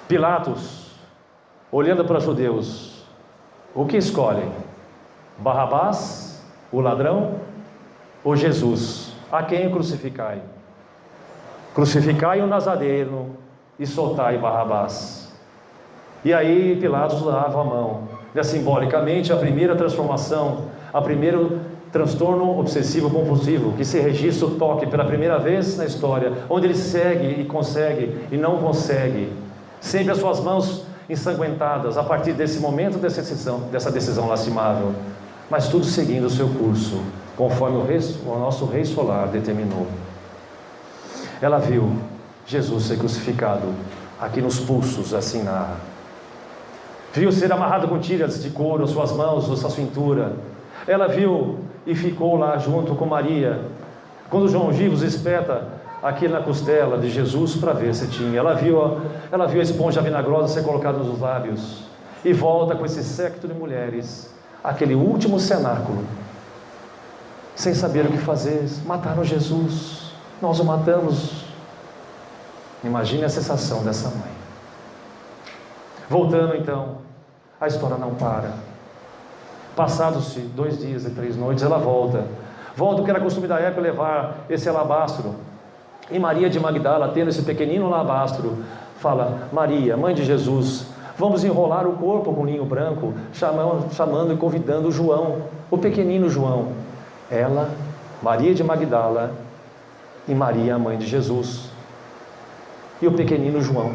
Pilatos, olhando para os judeus, o que escolhem? Barrabás, o ladrão, ou Jesus? A quem crucificai? Crucificai o Nazareno e soltai Barrabás. E aí Pilatos lava a mão. Simbolicamente, a primeira transformação, a primeiro transtorno obsessivo compulsivo, que se registra o toque pela primeira vez na história, onde ele segue e consegue e não consegue, sempre as suas mãos ensanguentadas, a partir desse momento, dessa decisão lastimável, mas tudo seguindo o seu curso, conforme o nosso Rei Solar determinou. Ela viu Jesus ser crucificado, aqui nos pulsos, assim narra. Viu ser amarrado com tiras de couro, suas mãos, sua cintura. Ela viu e ficou lá junto com Maria, quando João Givos espeta aqui na costela de Jesus para ver se tinha. Ela viu a esponja vinagrosa ser colocada nos lábios, e volta com esse séquito de mulheres, aquele último cenáculo, sem saber o que fazer. Mataram Jesus, nós o matamos. Imagine a sensação dessa mãe. Voltando então, a história não para. Passados-se 2 dias e 3 noites, ela volta, que era costume da época levar esse alabastro. E Maria de Magdala, tendo esse pequenino alabastro, fala: Maria, mãe de Jesus, vamos enrolar o corpo com linho branco, chamando e convidando João, o pequenino João. Ela, Maria de Magdala, e Maria, a mãe de Jesus, e o pequenino João.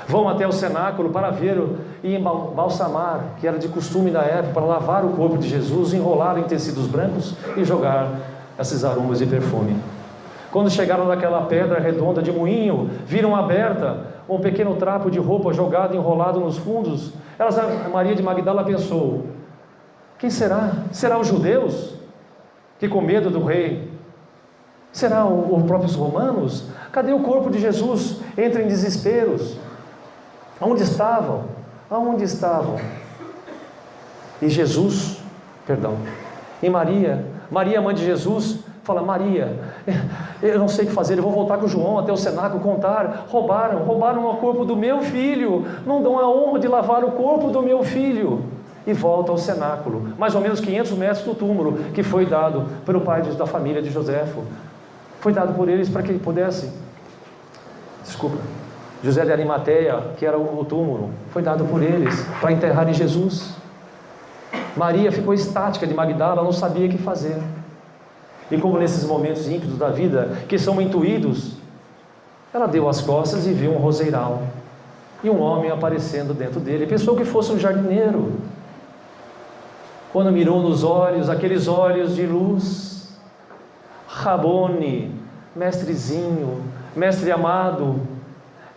Vão até o cenáculo para ver e embalsamar, que era de costume da época, para lavar o corpo de Jesus, enrolar em tecidos brancos e jogar esses aromas de perfume. Quando chegaram naquela pedra redonda de moinho, viram aberta um pequeno trapo de roupa jogado, enrolado nos fundos. Maria de Magdala pensou: quem será? Será os judeus? Que com medo do rei? Será os próprios romanos? Cadê o corpo de Jesus? Entra em desesperos. Onde estavam? Aonde estavam? E Maria, mãe de Jesus, fala: Maria, eu não sei o que fazer, eu vou voltar com João até o cenáculo contar. Roubaram o corpo do meu filho, não dão a honra de lavar o corpo do meu filho. E volta ao cenáculo, mais ou menos 500 metros do túmulo, que foi dado pelo pai da família de Joséfo. Foi dado por eles para que ele pudesse, José de Arimateia, que era o túmulo, foi dado por eles para enterrarem Jesus. Maria ficou estática de Magdala, não sabia o que fazer. E como nesses momentos ímpidos da vida, que são intuídos, ela deu as costas e viu um roseiral, e um homem aparecendo dentro dele. Pensou que fosse um jardineiro. Quando mirou nos olhos, aqueles olhos de luz: Rabone, mestrezinho, mestre amado,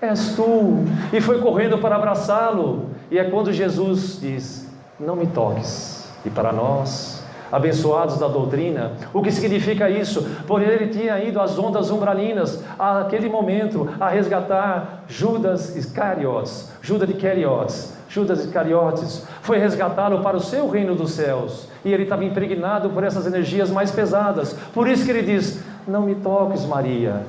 és tu. E foi correndo para abraçá-lo. E é quando Jesus diz: não me toques. E para nós, abençoados da doutrina, o que significa isso? Por ele tinha ido às ondas umbralinas, àquele momento, a resgatar Judas de Iscariotes, foi resgatá-lo para o seu reino dos céus, e ele estava impregnado por essas energias mais pesadas. Por isso que ele diz: não me toques, Maria,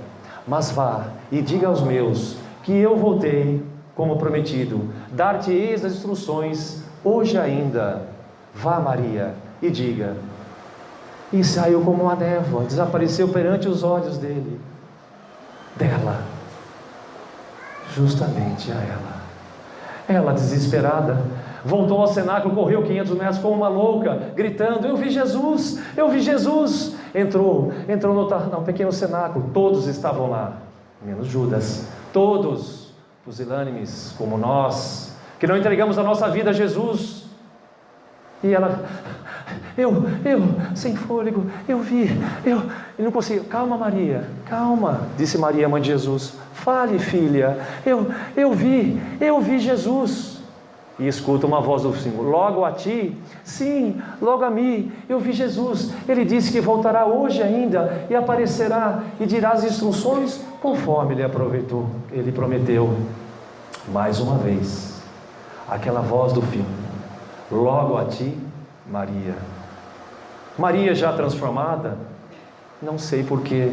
mas vá e diga aos meus que eu voltei como prometido, dar-te-eis as instruções hoje ainda. Vá, Maria, e diga. E saiu como uma névoa, desapareceu perante os olhos dela, justamente a ela. Ela, desesperada, voltou ao cenáculo, correu 500 metros como uma louca, gritando: eu vi Jesus, eu vi Jesus. Entrou no pequeno cenáculo, todos estavam lá, menos Judas, todos pusilânimes como nós, que não entregamos a nossa vida a Jesus. E ela: eu, sem fôlego, eu vi, e não consigo. Calma, Maria, calma, disse Maria, mãe de Jesus. Fale, filha, eu vi Jesus. E escuta uma voz do Senhor: logo a ti? Sim, logo a mim, eu vi Jesus. Ele disse que voltará hoje ainda, e aparecerá, e dirá as instruções, conforme ele prometeu. Mais uma vez, aquela voz do filho: logo a ti, Maria. Maria, já transformada, não sei porquê,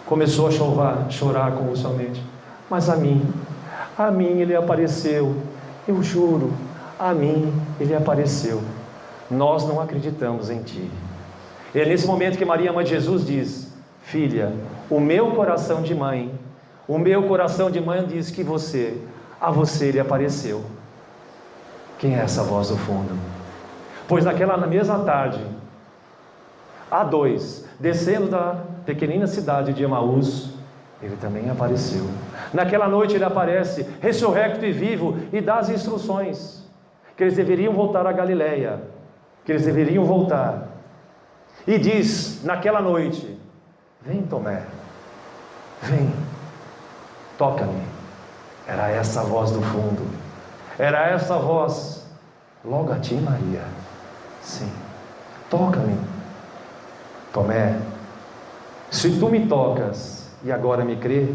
começou a chorar convulsivamente. Mas a mim ele apareceu, eu juro, a mim ele apareceu. Nós não acreditamos em ti. E é nesse momento que Maria, mãe de Jesus, diz: filha, o meu coração de mãe diz que a você ele apareceu. Quem é essa voz do fundo? Pois naquela mesma tarde, há dois, descendo da pequenina cidade de Emaús, ele também apareceu. Naquela noite ele aparece, ressurrecto e vivo, e dá as instruções, que eles deveriam voltar a Galileia, e diz, naquela noite: vem, Tomé, vem, toca-me. Era essa a voz do fundo, era essa a voz: logo a ti, Maria, sim, toca-me. Tomé, se tu me tocas e agora me crê,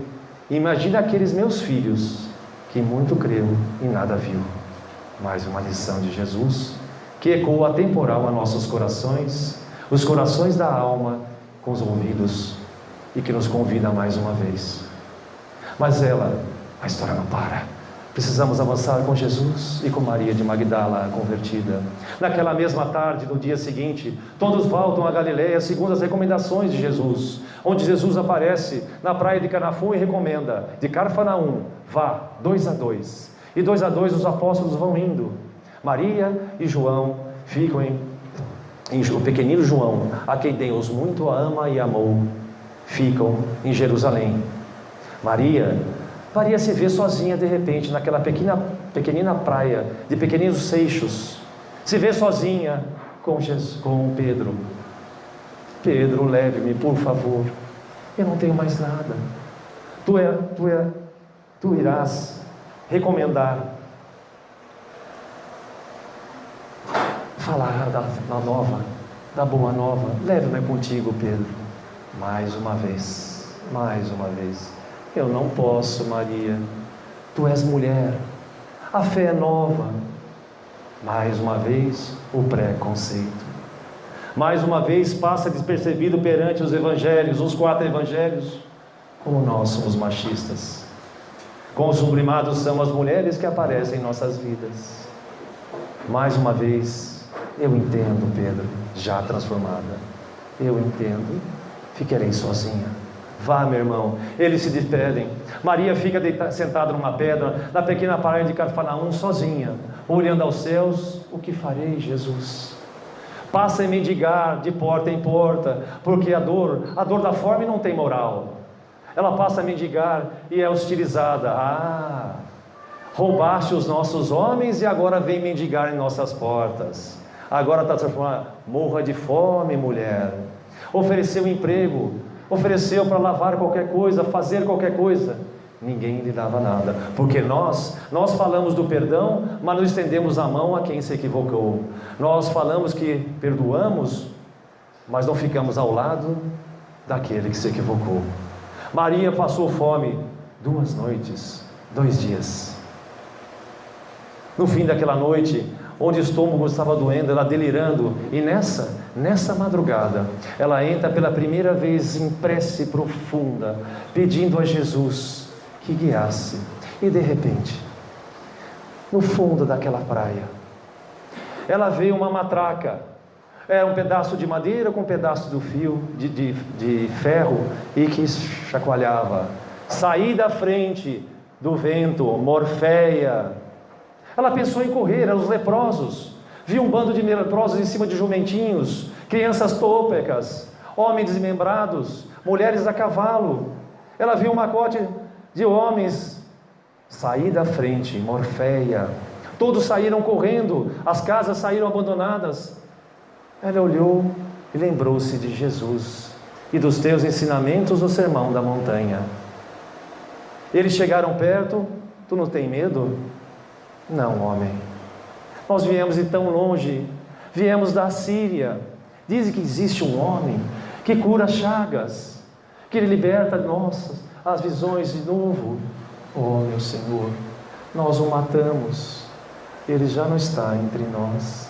imagina aqueles meus filhos que muito creu e nada viu. Mais uma lição de Jesus que ecoa atemporal a nossos corações, os corações da alma com os ouvidos, e que nos convida mais uma vez. Mas a história não para. Precisamos avançar com Jesus e com Maria de Magdala convertida. Naquela mesma tarde, no dia seguinte, todos voltam a Galileia segundo as recomendações de Jesus, onde Jesus aparece na praia de Canaã e recomenda: de Carfanaum, vá, 2 a 2. E 2 a 2 os apóstolos vão indo. Maria e João ficam o pequenino João, a quem Deus muito ama e amou, ficam em Jerusalém. Maria Maria se vê sozinha de repente, naquela pequenina praia, de pequeninos seixos. Se vê sozinha com Pedro. Pedro, leve-me, por favor. Eu não tenho mais nada. Tu irás recomendar, falar da boa nova. Leve-me contigo, Pedro. Mais uma vez. Eu não posso, Maria. Tu és mulher. A fé é nova. Mais uma vez, o preconceito. Mais uma vez, passa despercebido perante os evangelhos, os 4 evangelhos, como nós somos machistas. Quão sublimados são as mulheres que aparecem em nossas vidas. Mais uma vez, eu entendo, Pedro, já transformada. Eu entendo, ficarei sozinha. Vá, meu irmão. Eles se despedem. Maria fica sentada numa pedra, na pequena praia de Cafarnaum, sozinha, olhando aos céus. O que farei, Jesus? Passa a mendigar de porta em porta, porque a dor da fome não tem moral. Ela passa a mendigar e é hostilizada. Roubaste os nossos homens e agora vem mendigar em nossas portas. Agora está transformada. Morra de fome, mulher. Ofereceu emprego, ofereceu para lavar qualquer coisa, fazer qualquer coisa. Ninguém lhe dava nada, porque nós falamos do perdão, mas não estendemos a mão a quem se equivocou. Nós falamos que perdoamos, mas não ficamos ao lado daquele que se equivocou. Maria passou fome 2 noites, 2 dias. No fim daquela noite, onde o estômago estava doendo, ela delirando, e nessa madrugada, ela entra pela primeira vez em prece profunda, pedindo a Jesus que guiasse. E de repente, no fundo daquela praia, ela vê uma matraca. Era um pedaço de madeira com um pedaço do fio de ferro e que chacoalhava. Saí da frente do vento, Morfeia. Ela pensou em correr, eram os leprosos. Viu um bando de leprosos em cima de jumentinhos, crianças tôpecas, homens desmembrados, mulheres a cavalo. Ela viu um macote de homens. Saí da frente, Morfeia. Todos saíram correndo, as casas saíram abandonadas. Ela olhou e lembrou-se de Jesus e dos teus ensinamentos no Sermão da Montanha. Eles chegaram perto. Tu não tem medo? Não, homem. Nós viemos de tão longe, viemos da Síria. Dizem que existe um homem que cura chagas, que ele liberta as visões de novo. Oh, meu Senhor, nós o matamos, ele já não está entre nós.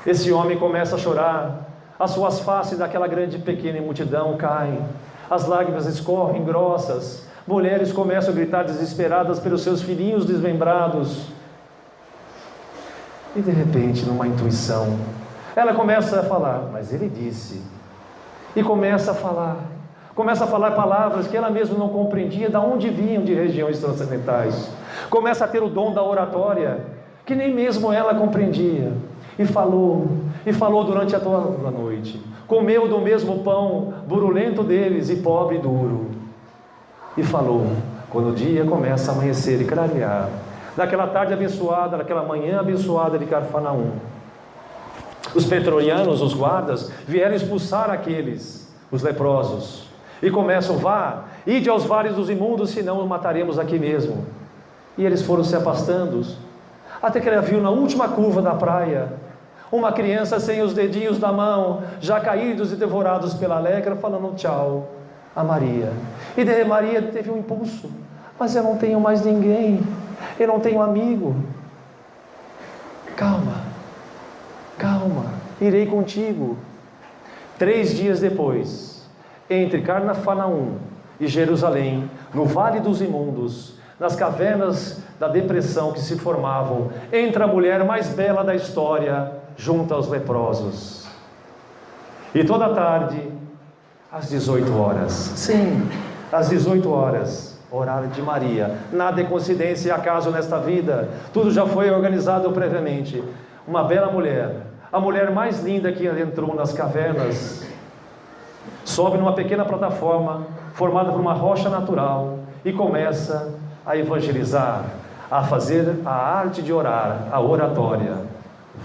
Esse homem começa a chorar, as suas faces daquela grande e pequena multidão caem, as lágrimas escorrem grossas, mulheres começam a gritar desesperadas pelos seus filhinhos desmembrados. E de repente, numa intuição, ela começa a falar, mas ele disse, e começa a falar palavras que ela mesma não compreendia de onde vinham, de regiões transcendentais. Começa a ter o dom da oratória, que nem mesmo ela compreendia. E falou durante a toda a noite. Comeu do mesmo pão burulento deles e pobre e duro. E falou, quando o dia começa a amanhecer e clarear, naquela tarde abençoada, naquela manhã abençoada de Cafarnaum, os pretorianos, os guardas, vieram expulsar os leprosos, e começam, ide aos vales dos imundos, senão os mataremos aqui mesmo. E eles foram se afastando, até que ela viu na última curva da praia, uma criança sem os dedinhos da mão, já caídos e devorados pela lepra, falando tchau a Maria. E daí Maria teve um impulso, mas eu não tenho mais ninguém, eu não tenho amigo. Calma, irei contigo. 3 dias depois, entre Cafarnaum e Jerusalém, no Vale dos Imundos, nas cavernas da depressão que se formavam, entra a mulher mais bela da história, junto aos leprosos. E toda tarde, às 18 horas, sim, às 18 horas, horário de Maria. Nada é coincidência e acaso nesta vida, tudo já foi organizado previamente. Uma bela mulher, a mulher mais linda que entrou nas cavernas, sobe numa pequena plataforma formada por uma rocha natural e começa a evangelizar, a fazer a arte de orar, a oratória.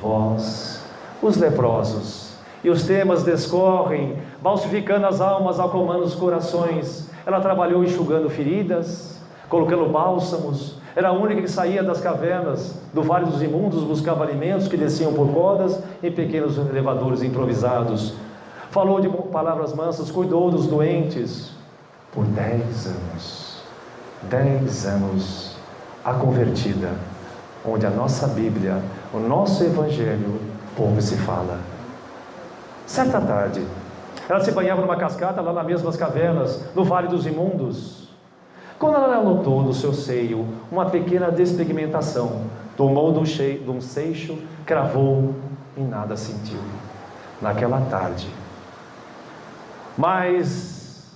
Vós, os leprosos. E os temas descorrem, balsificando as almas, acalmando os corações. Ela trabalhou enxugando feridas, colocando bálsamos. Era a única que saía das cavernas, do Vale dos Imundos, buscava alimentos que desciam por cordas em pequenos elevadores improvisados. Falou de palavras mansas, cuidou dos doentes. Por 10 anos, 10 anos, a convertida, onde a nossa Bíblia, o nosso Evangelho, pouco se fala. Certa tarde, ela se banhava numa cascata lá nas mesmas cavernas, no Vale dos Imundos. Quando ela notou no seu seio uma pequena despigmentação, tomou de um seixo, cravou e nada sentiu. Naquela tarde, mais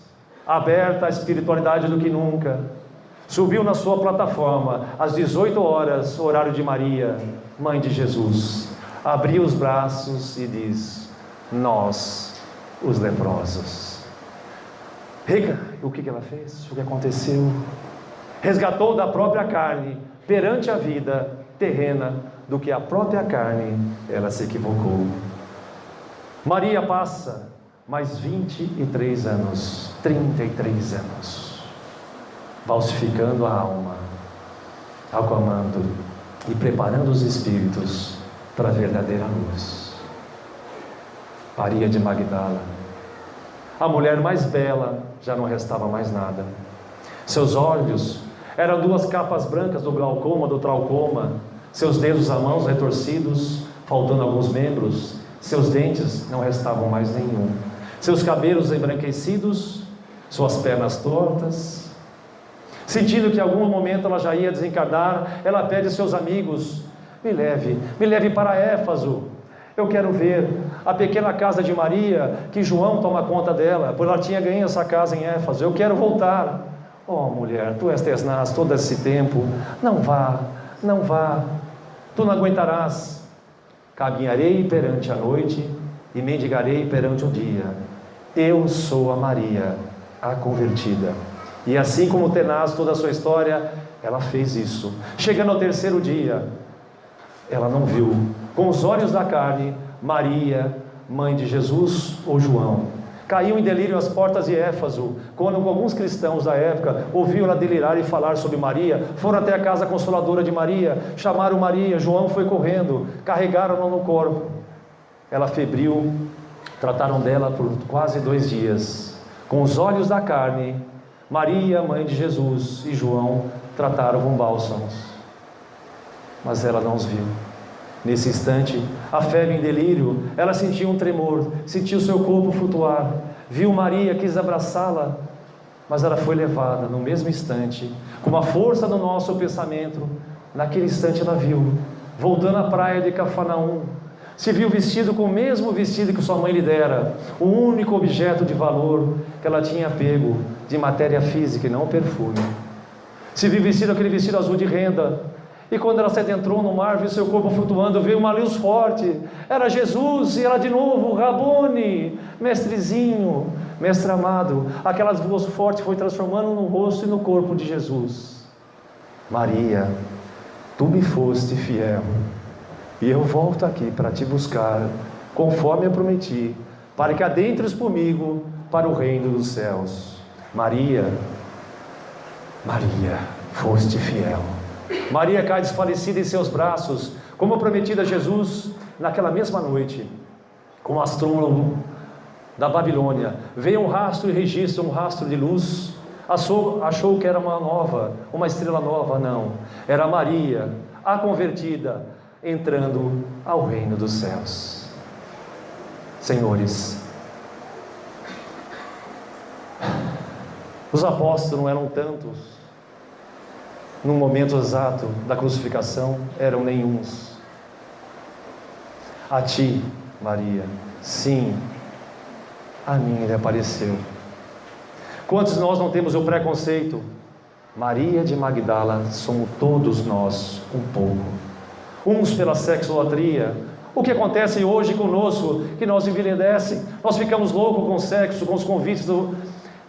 aberta à espiritualidade do que nunca, subiu na sua plataforma, às 18 horas, horário de Maria, mãe de Jesus, abriu os braços e diz: nós, os leprosos. O que ela fez? O que aconteceu? Resgatou da própria carne, perante a vida terrena, do que a própria carne, ela se equivocou. Maria passa mais 23 anos, 33 anos, falsificando a alma, acalmando e preparando os espíritos para a verdadeira luz. Maria de Magdala, a mulher mais bela, já não restava mais nada. Seus olhos eram 2 capas brancas do glaucoma, do traucoma, seus dedos à mãos retorcidos, faltando alguns membros, seus dentes não restavam mais nenhum, seus cabelos embranquecidos, suas pernas tortas. Sentindo que em algum momento ela já ia desencarnar, ela pede a seus amigos: me leve para Éfaso. Eu quero ver a pequena casa de Maria, que João toma conta dela, pois ela tinha ganho essa casa em Éfaso. Eu quero voltar. Oh mulher, tu és tenaz todo esse tempo, não vá, tu não aguentarás. Caminharei perante a noite e mendigarei perante o dia. Eu sou a Maria, a convertida. E assim como tenaz toda a sua história, ela fez isso. Chegando ao 3º dia, ela não viu com os olhos da carne Maria, mãe de Jesus ou João. Caiu em delírio às portas de Éfaso, quando alguns cristãos da época ouviram ela delirar e falar sobre Maria. Foram até a casa consoladora de Maria, chamaram Maria. João foi correndo, carregaram-na no corpo. Ela febril, trataram dela por quase 2 dias. Com os olhos da carne, Maria, mãe de Jesus, e João trataram com bálsamos, mas ela não os viu. Nesse instante, a febre em delírio, ela sentiu um tremor, sentiu seu corpo flutuar, viu Maria, quis abraçá-la, mas ela foi levada no mesmo instante, com a força do nosso pensamento. Naquele instante ela viu, voltando à praia de Cafarnaum, se viu vestido com o mesmo vestido que sua mãe lhe dera, o único objeto de valor que ela tinha pego, de matéria física e não perfume. Se viu vestido aquele vestido azul de renda, e quando ela se adentrou no mar, viu seu corpo flutuando, veio uma luz forte, era Jesus, e ela de novo: Rabone, mestrezinho, mestre amado. Aquela luz forte foi transformando no rosto e no corpo de Jesus. Maria, tu me foste fiel, e eu volto aqui para te buscar, conforme eu prometi, para que adentres comigo para o reino dos céus. Maria, foste fiel. Maria cai desfalecida em seus braços, como prometida a Jesus naquela mesma noite. Com o astrônomo da Babilônia veio um rastro e registra um rastro de luz. Achou que era uma estrela nova. Não, era Maria, a convertida, entrando ao reino dos céus. Senhores, os apóstolos não eram tantos. No momento exato da crucificação, eram nenhuns. A ti, Maria, sim, a mim ele apareceu. Quantos de nós não temos o preconceito? Maria de Magdala, somos todos nós um pouco. Uns pela sexolatria. O que acontece hoje conosco, que nós envelhecemos, nós ficamos loucos com o sexo, com os convites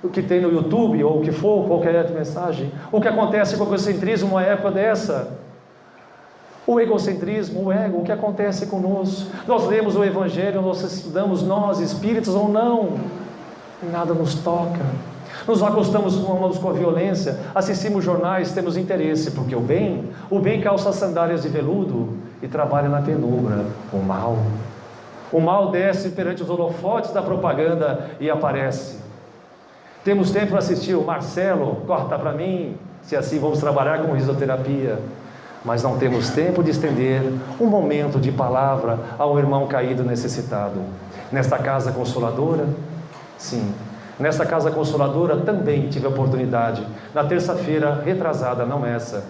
o que tem no YouTube, ou o que for, qualquer mensagem. O que acontece com o egocentrismo numa época dessa? O egocentrismo, o ego, o que acontece conosco? Nós lemos o Evangelho, nós estudamos, nós, espíritos ou não, nada nos toca. Nos acostamos com a violência, assistimos jornais, temos interesse, porque o bem calça sandálias de veludo e trabalha na penumbra. O mal desce perante os holofotes da propaganda e aparece. Temos tempo para assistir o Marcelo, corta para mim, se assim vamos trabalhar com risoterapia. Mas não temos tempo de estender um momento de palavra ao irmão caído necessitado. Nesta casa consoladora, sim, nesta casa consoladora também tive a oportunidade, na terça-feira retrasada, não essa,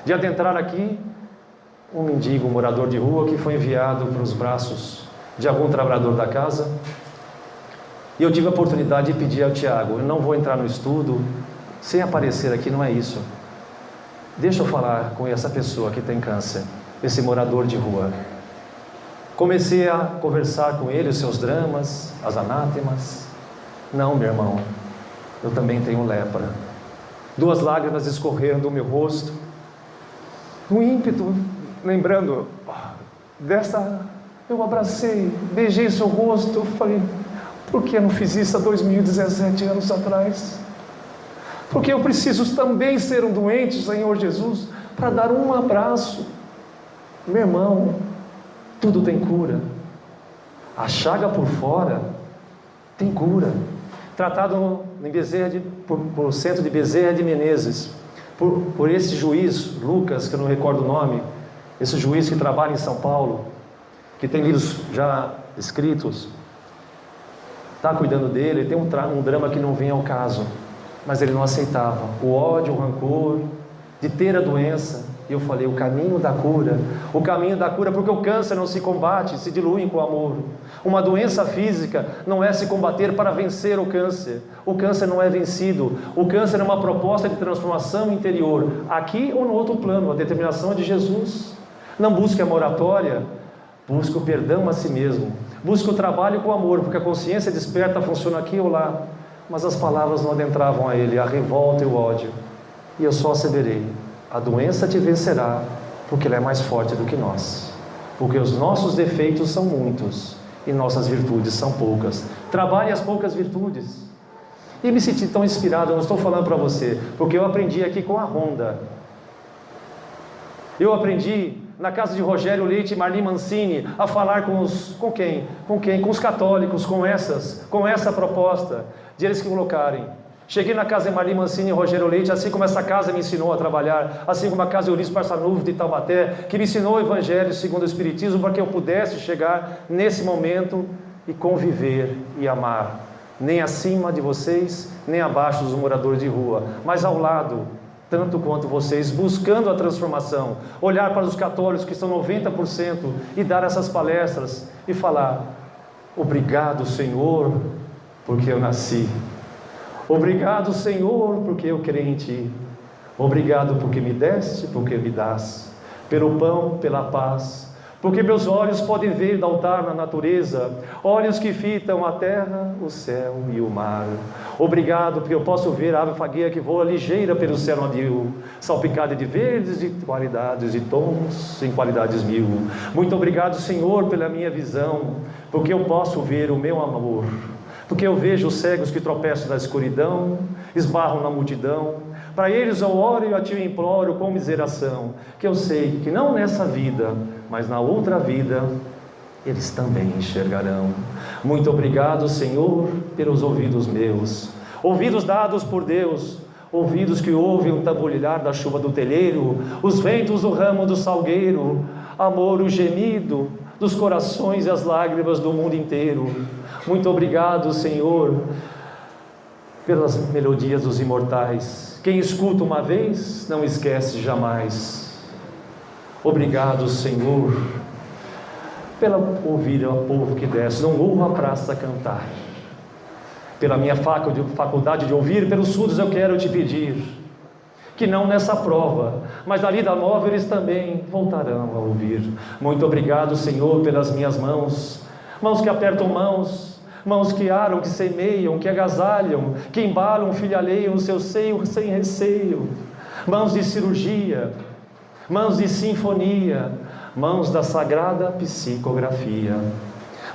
de adentrar aqui um mendigo, um morador de rua que foi enviado para os braços de algum trabalhador da casa. E eu tive a oportunidade de pedir ao Tiago: eu não vou entrar no estudo sem aparecer aqui, não é isso. Deixa eu falar com essa pessoa que tem câncer, esse morador de rua. Comecei a conversar com ele, os seus dramas, as anátemas. Não, meu irmão, eu também tenho lepra. 2 lágrimas escorreram do meu rosto. Um ímpeto, lembrando eu abracei, beijei seu rosto, eu falei: por que eu não fiz isso há 2017 anos atrás? Porque eu preciso também ser um doente, Senhor Jesus, para dar um abraço. Meu irmão, tudo tem cura. A chaga por fora tem cura. Tratado em por centro de Bezerra de Menezes, por esse juiz, Lucas, que eu não recordo o nome, esse juiz que trabalha em São Paulo, que tem livros já escritos, está cuidando dele. Ele tem um drama que não vem ao caso, mas ele não aceitava o ódio, o rancor de ter a doença. E eu falei: o caminho da cura, porque o câncer não se combate, se dilui com o amor. Uma doença física não é se combater para vencer o câncer não é vencido. O câncer é uma proposta de transformação interior, aqui ou no outro plano. A determinação é de Jesus. Não busque a moratória, busque o perdão a si mesmo, busque o trabalho com amor, porque a consciência desperta funciona aqui ou lá. Mas as palavras não adentravam a ele, a revolta e o ódio. E eu só asseverei: a doença te vencerá, porque ela é mais forte do que nós. Porque os nossos defeitos são muitos e nossas virtudes são poucas. Trabalhe as poucas virtudes. E me senti tão inspirado, eu não estou falando para você, porque eu aprendi aqui com a Honda. Eu aprendi na casa de Rogério Leite e Marli Mancini a falar com quem? Com os católicos, com essa proposta de eles que colocarem. Cheguei na casa de Marli Mancini e Rogério Leite, assim como essa casa me ensinou a trabalhar, assim como a casa de Eurício Parçanufo de Taubaté, que me ensinou o Evangelho segundo o Espiritismo, para que eu pudesse chegar nesse momento e conviver e amar, nem acima de vocês, nem abaixo dos moradores de rua, mas ao lado, tanto quanto vocês, buscando a transformação, olhar para os católicos que são 90% e dar essas palestras e falar: obrigado, Senhor, porque eu nasci. Obrigado, Senhor, porque eu creio em Ti. Obrigado porque me deste, porque me dás, pelo pão, pela paz, porque meus olhos podem ver do altar na natureza, olhos que fitam a terra, o céu e o mar. Obrigado porque eu posso ver a ave fagueira que voa ligeira pelo céu navio, salpicada de verdes, de qualidades, de tons em qualidades mil. Muito obrigado, Senhor, pela minha visão, porque eu posso ver o meu amor. Porque eu vejo os cegos que tropeçam na escuridão, esbarram na multidão. Para eles eu oro e a Ti eu imploro com miseração, que eu sei que não nessa vida, mas na outra vida, eles também enxergarão. Muito obrigado, Senhor, pelos ouvidos meus, ouvidos dados por Deus, ouvidos que ouvem o tamborilhar da chuva do telheiro, os ventos do ramo do salgueiro, amor, o gemido dos corações e as lágrimas do mundo inteiro. Muito obrigado, Senhor, pelas melodias dos imortais. Quem escuta uma vez, não esquece jamais. Obrigado, Senhor, pela ouvir ao povo que desce, não ouvo a praça cantar. Pela minha faculdade de ouvir, pelos surdos eu quero Te pedir, que não nessa prova, mas na lida nova eles também voltarão a ouvir. Muito obrigado, Senhor, pelas minhas mãos que apertam mãos Mãos que aram, que semeiam, que agasalham, que embalam o filho alheio no seu seio sem receio. Mãos de cirurgia, mãos de sinfonia, mãos da sagrada psicografia.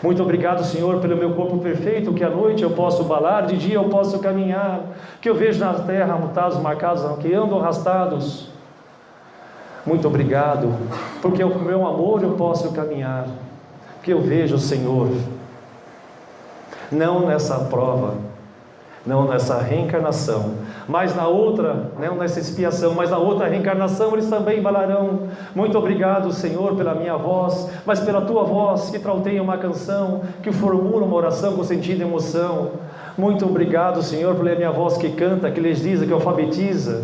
Muito obrigado, Senhor, pelo meu corpo perfeito, que à noite eu posso balar, de dia eu posso caminhar, que eu vejo na terra mutados, marcados, que andam arrastados. Muito obrigado, porque o meu amor eu posso caminhar, que eu vejo o Senhor, não nessa prova, não nessa reencarnação, mas na outra, não nessa expiação, mas na outra reencarnação eles também balarão. Muito obrigado, Senhor, pela minha voz, mas pela tua voz que trauteia uma canção, que formula uma oração com sentido e emoção. Muito obrigado, Senhor, pela minha voz que canta, que lhes diz, que alfabetiza.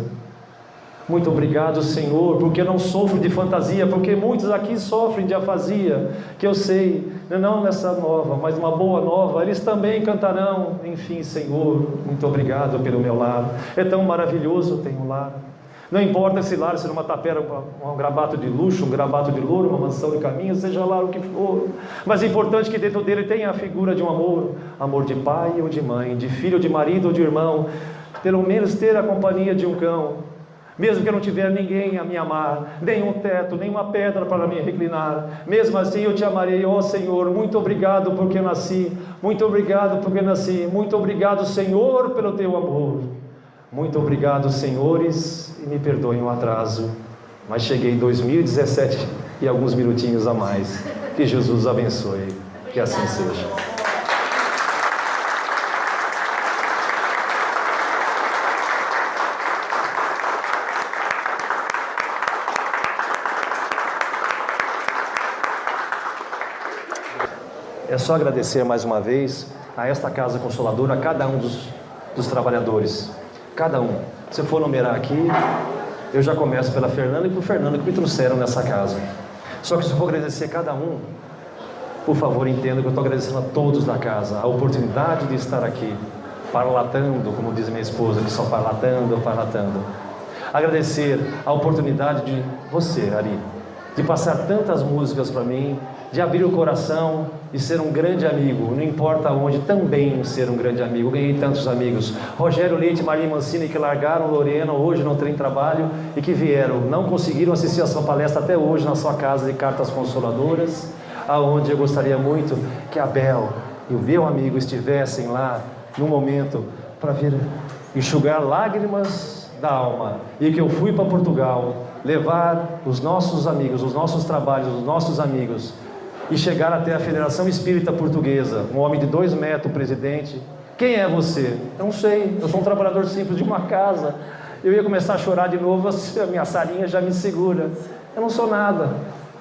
Muito obrigado, Senhor, porque eu não sofro de fantasia, porque muitos aqui sofrem de afasia, que eu sei, não nessa nova, mas uma boa nova, eles também cantarão. Enfim, Senhor, muito obrigado pelo meu lar, é tão maravilhoso ter um lar. Não importa esse lar ser uma tapera, um gravato de luxo, um gravato de louro, uma mansão de caminho, seja lá o que for, mas é importante que dentro dele tenha a figura de um amor, amor de pai ou de mãe, de filho ou de marido ou de irmão, pelo menos ter a companhia de um cão. Mesmo que eu não tiver ninguém a me amar, nenhum teto, nenhuma pedra para me reclinar, mesmo assim eu te amarei, ó Senhor. Muito obrigado porque nasci, muito obrigado porque nasci, muito obrigado, Senhor, pelo teu amor. Muito obrigado, senhores, e me perdoem o atraso, mas cheguei em 2017 e alguns minutinhos a mais. Que Jesus abençoe, que assim seja. É só agradecer mais uma vez a esta Casa Consoladora, a cada um dos trabalhadores. Cada um. Se eu for numerar aqui, eu já começo pela Fernanda e pelo Fernando que me trouxeram nessa casa. Só que se eu for agradecer cada um, por favor, entenda que eu estou agradecendo a todos da casa, a oportunidade de estar aqui, parlatando, como diz minha esposa, que só parlatando. Agradecer a oportunidade de você, Ari, de passar tantas músicas para mim, de abrir o coração e ser um grande amigo, não importa onde, também ser um grande amigo. Ganhei tantos amigos, Rogério Leite e Maria Mancini, que largaram Lorena, hoje não tem trabalho, e que vieram, não conseguiram assistir a sua palestra até hoje na sua casa de Cartas Consoladoras, aonde eu gostaria muito que a Bel e o meu amigo estivessem lá, no momento, para vir enxugar lágrimas da alma, e que eu fui para Portugal, levar os nossos amigos, os nossos trabalhos, os nossos amigos, e chegar até a Federação Espírita Portuguesa, um homem de 2 metros, presidente. Quem é você? Eu não sei, eu sou um trabalhador simples de uma casa. Eu ia começar a chorar de novo, a minha sarinha já me segura. Eu não sou nada,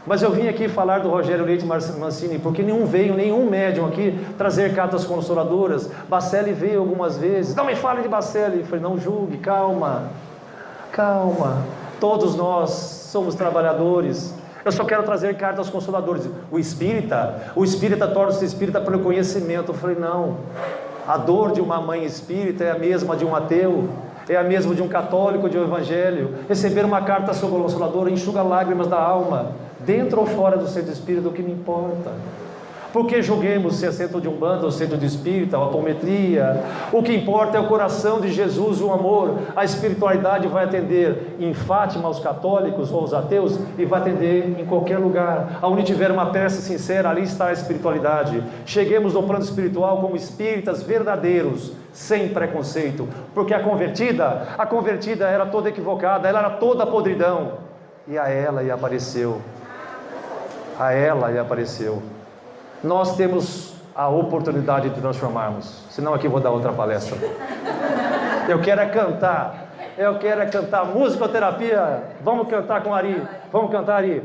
mas eu vim aqui falar do Rogério Leite Mancini, porque nenhum médium aqui trazer cartas consoladoras. Bacelli veio algumas vezes, não me fale de Bacelli. Eu falei, não julgue, calma, todos nós somos trabalhadores. Eu só quero trazer cartas consoladoras. O espírita torna-se espírita pelo conhecimento. Eu falei, não, a dor de uma mãe espírita é a mesma de um ateu, é a mesma de um católico, de um evangelho. Receber uma carta consoladora enxuga lágrimas da alma, dentro ou fora do centro espírita, o que me importa? Porque julguemos se é centro de Umbanda ou centro de espírita, ou apometria. O que importa é o coração de Jesus, o amor. A espiritualidade vai atender em Fátima aos católicos ou aos ateus, e vai atender em qualquer lugar. Onde tiver uma peça sincera, ali está a espiritualidade. Cheguemos no plano espiritual como espíritas verdadeiros, sem preconceito. Porque a convertida era toda equivocada, ela era toda podridão. E a ela lhe apareceu. Nós temos a oportunidade de transformarmos. Senão aqui vou dar outra palestra. Eu quero é cantar musicoterapia. Vamos cantar com Ari. Vamos cantar, Ari.